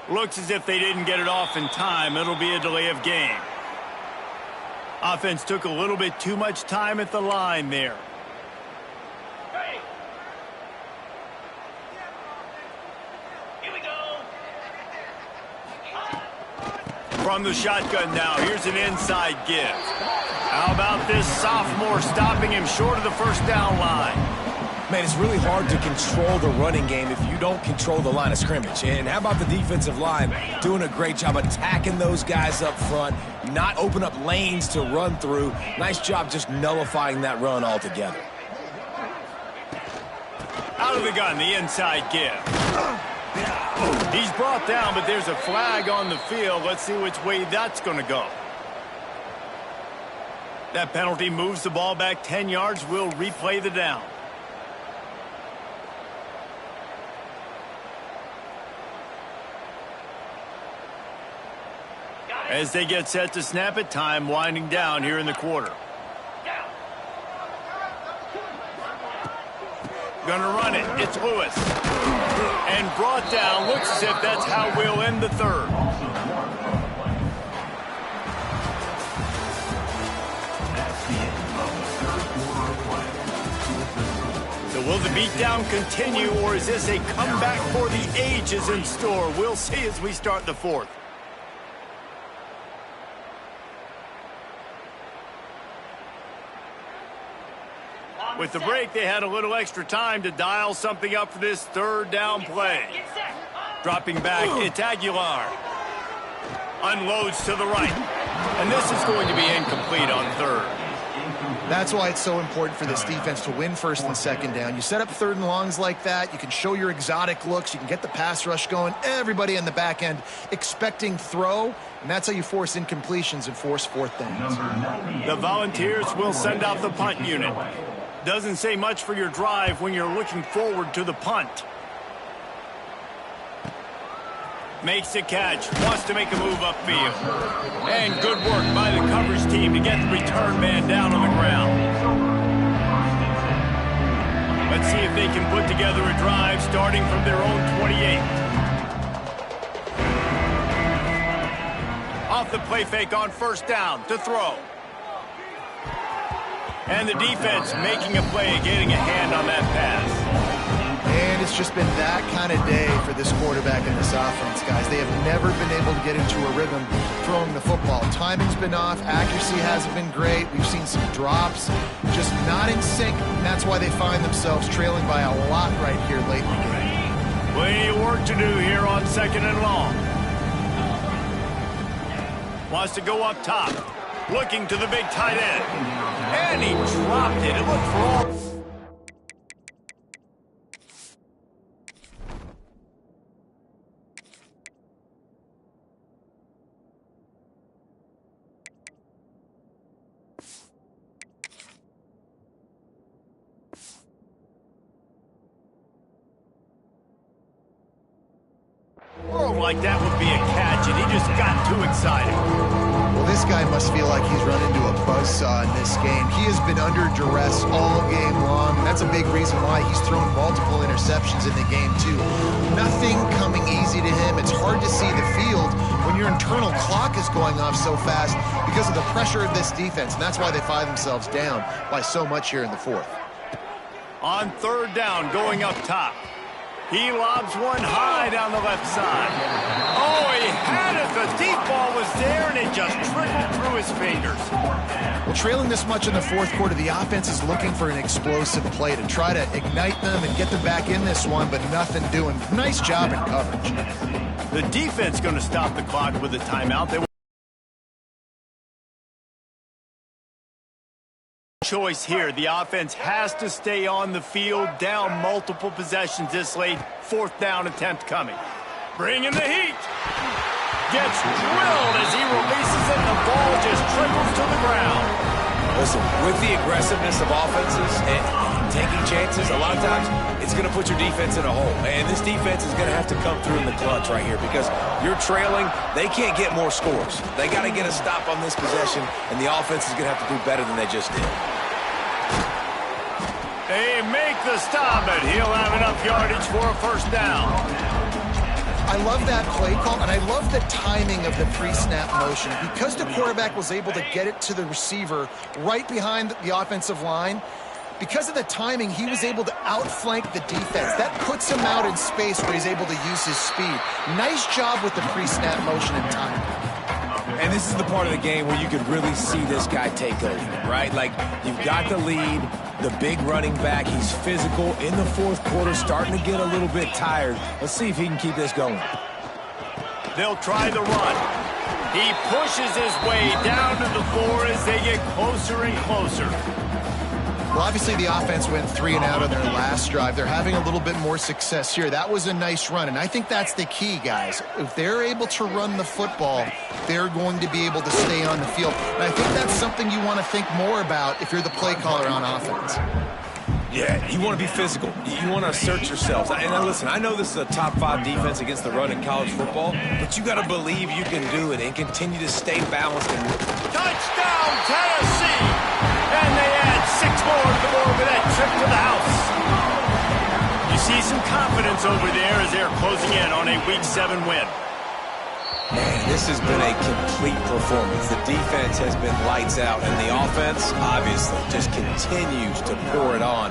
Looks as if they didn't get it off in time. It'll be a delay of game. Offense took a little bit too much time at the line there. Here we go. From the shotgun now, here's an inside give. How about this sophomore stopping him short of the 1st down line? Man, it's really hard to control the running game if you don't control the line of scrimmage. And how about the defensive line doing a great job attacking those guys up front, not open up lanes to run through. Nice job just nullifying that run altogether. Out of the gun, the inside give. He's brought down, but there's a flag on the field. Let's see which way that's going to go. That penalty moves the ball back 10 yards. We'll replay the down. As they get set to snap it, time winding down here in the quarter. Gonna run it. It's Lewis. And brought down. Looks as if that's how we'll end the 3rd. So will the beatdown continue, or is this a comeback for the ages in store? We'll see as we start the 4th. With the break, they had a little extra time to dial something up for this 3rd down play. Dropping back, it's Aguilar. Unloads to the right. And this is going to be incomplete on 3rd. That's why it's so important for this defense to win 1st and 2nd down. You set up 3rd and longs like that. You can show your exotic looks. You can get the pass rush going. Everybody in the back end expecting throw. And that's how you force incompletions and force 4th downs. The Volunteers will send out the punt unit. Doesn't say much for your drive when you're looking forward to the punt. Makes the catch, wants to make a move upfield. And good work by the coverage team to get the return man down on the ground. Let's see if they can put together a drive starting from their own 28. Off the play fake on 1st down to throw. And the defense making a play, getting a hand on that pass. And it's just been that kind of day for this quarterback and this offense, guys. They have never been able to get into a rhythm throwing the football. Timing's been off. Accuracy hasn't been great. We've seen some drops, just not in sync. And that's why they find themselves trailing by a lot right here late in the game. Plenty of work to do here on 2nd and long. Wants to go up top. Looking to the big tight end. And he dropped it. It looked for all. World like that would be a catch, and he just got too excited. Well, this guy must feel like he's run into a buzzsaw in this game. He has been under duress all game long. That's a big reason why he's thrown multiple interceptions in the game, too. Nothing coming easy to him. It's hard to see the field when your internal clock is going off so fast because of the pressure of this defense, and that's why they find themselves down by so much here in the 4th. On third down, going up top. He lobs one high down the left side. Oh, he had it. The deep ball was there, and it just trickled through his fingers. Well, trailing this much in the fourth quarter, the offense is looking for an explosive play to try to ignite them and get them back in this one, but nothing doing. Nice job in coverage. The defense going to stop the clock with a timeout. They choice here. The offense has to stay on the field, down multiple possessions this late. Fourth down attempt coming. Bringing the heat. Gets drilled as he releases it, and the ball just trickles to the ground. Listen, with the aggressiveness of offenses and taking chances, a lot of times it's going to put your defense in a hole. And this defense is going to have to come through in the clutch right here because you're trailing. They can't get more scores. They got to get a stop on this possession, and the offense is going to have to do better than they just did. They make the stop, and he'll have enough yardage for a first down. I love that play call, and I love the timing of the pre-snap motion. Because the quarterback was able to get it to the receiver right behind the offensive line, because of the timing, he was able to outflank the defense. That puts him out in space where he's able to use his speed. Nice job with the pre-snap motion and timing. And this is the part of the game where you could really see this guy take over, right? Like, you've got the lead, the big running back. He's physical in the fourth quarter, starting to get a little bit tired. Let's see if he can keep this going. They'll try the run. He pushes his way down to the floor as they get closer and closer. Well, obviously the offense went 3 and out on their last drive. They're having a little bit more success here. That was a nice run, and I think that's the key, guys. If they're able to run the football, they're going to be able to stay on the field. And I think that's something you want to think more about if you're the play caller on offense. Yeah, you want to be physical. You want to assert yourselves. And now listen, I know this is a top 5 defense against the run in college football, but you got to believe you can do it and continue to stay balanced. And touchdown, Tennessee! And they add 6 more to the board with that trip to the house. You see some confidence over there as they're closing in on a Week 7 win. Man, this has been a complete performance. The defense has been lights out, and the offense, obviously, just continues to pour it on.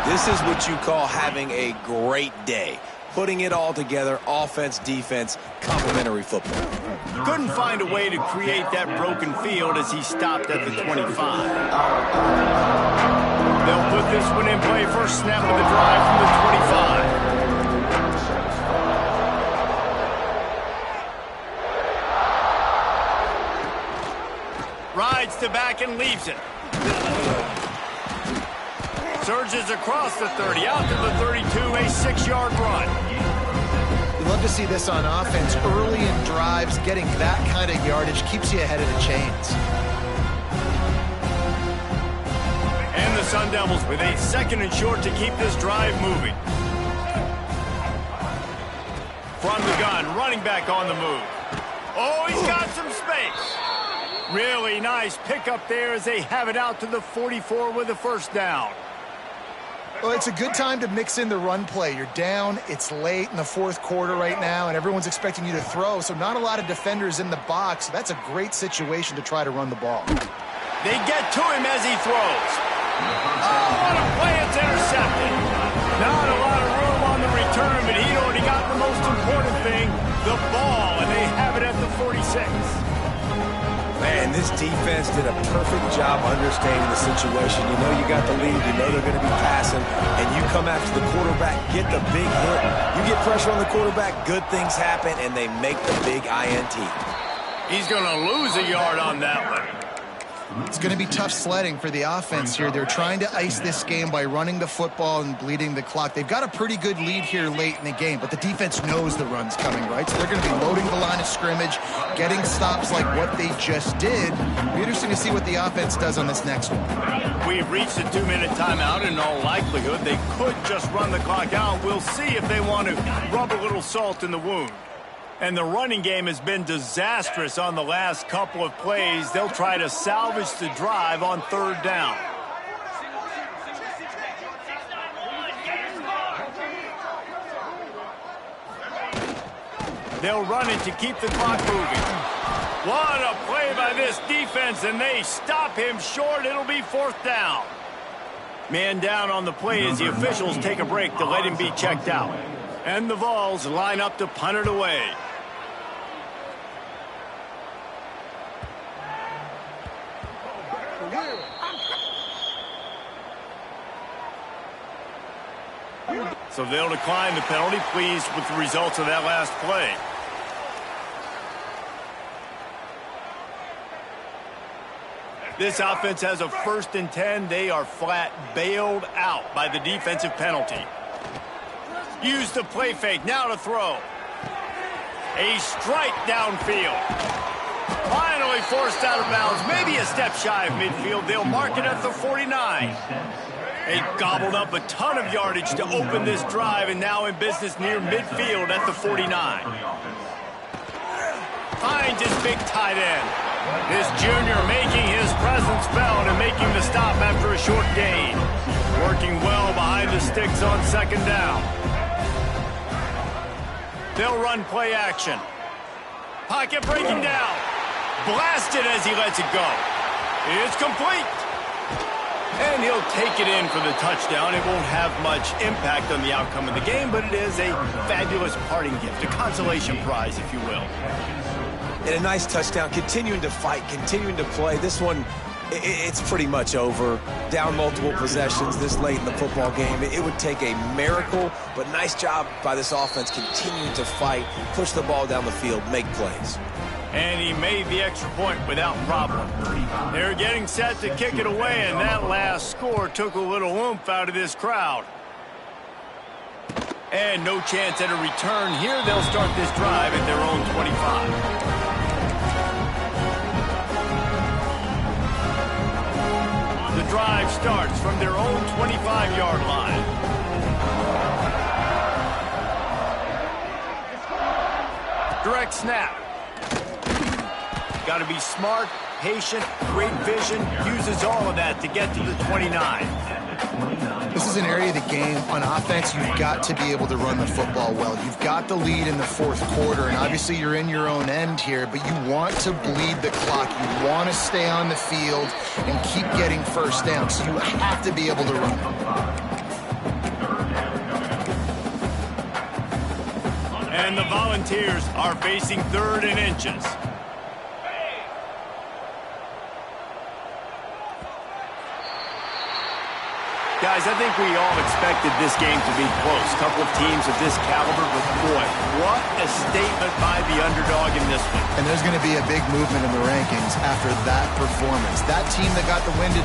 This is what you call having a great day. Putting it all together, offense, defense, complementary football. Couldn't find a way to create that broken field as he stopped at the 25. They'll put this one in play. First snap of the drive from the 25. Rides to back and leaves it. Surges across the 30, out to the 32, a 6-yard run. You love to see this on offense. Early in drives, getting that kind of yardage keeps you ahead of the chains. And the Sun Devils with a 2nd and short to keep this drive moving. From the gun, running back on the move. Oh, he's got some space. Really nice pickup there as they have it out to the 44 with a first down. Well, it's a good time to mix in the run play. You're down, it's late in the fourth quarter right now, and everyone's expecting you to throw, so not a lot of defenders in the box. So that's a great situation to try to run the ball. They get to him as he throws. Oh, what a play, it's intercepted. Not a lot of room on the return, but he'd already got the most important thing, the ball, and they have it at the 46. Man, this defense did a perfect job understanding the situation. You know you got the lead. You know they're going to be passing. And you come after the quarterback, get the big hit. You get pressure on the quarterback, good things happen, and they make the big INT. He's going to lose a yard on that one. It's going to be tough sledding for the offense here. They're trying to ice this game by running the football and bleeding the clock. They've got a pretty good lead here late in the game, but the defense knows the run's coming, right? So they're going to be loading the line of scrimmage, getting stops like what they just did. It'll be interesting to see what the offense does on this next one. We've reached a 2-minute timeout. In all likelihood, they could just run the clock out. We'll see if they want to rub a little salt in the wound. And the running game has been disastrous on the last couple of plays. They'll try to salvage the drive on 3rd down. They'll run it to keep the clock moving. What a play by this defense, and they stop him short. It'll be 4th down. Man down on the play as the officials take a break to let him be checked out. And the Vols line up to punt it away. So they'll decline the penalty, pleased with the results of that last play. This offense has a 1st and 10. They are flat bailed out by the defensive penalty. Use the play fake, now to throw. A strike downfield. Finally forced out of bounds, maybe a step shy of midfield. They'll mark it at the 49. They gobbled up a ton of yardage to open this drive, and now in business near midfield at the 49. Finds his big tight end. This junior making his presence felt and making the stop after a short gain. Working well behind the sticks on 2nd down. They'll run play action. Pocket breaking down. Blasted as he lets it go. It's complete. And he'll take it in for the touchdown. It won't have much impact on the outcome of the game, but it is a fabulous parting gift, a consolation prize, if you will. And a nice touchdown, continuing to fight, continuing to play. This one, it's pretty much over. Down multiple possessions this late in the football game. It would take a miracle, but nice job by this offense continuing to fight, push the ball down the field, make plays. And he made the extra point without problem. They're getting set to kick it away, and that last score took a little oomph out of this crowd. And no chance at a return here. They'll start this drive at their own 25. The drive starts from their own 25-yard line. Direct snap. Got to be smart, patient, great vision, uses all of that to get to the 29. This is an area of the game on offense you've got to be able to run the football well. You've got the lead in the 4th quarter, and obviously you're in your own end here, but you want to bleed the clock. You want to stay on the field and keep getting 1st down, so you have to be able to run. And the Volunteers are facing 3rd and inches. Guys, I think we all expected this game to be close. A couple of teams of this caliber, but boy, what a statement by the underdog in this one. And there's going to be a big movement in the rankings after that performance. That team that got the win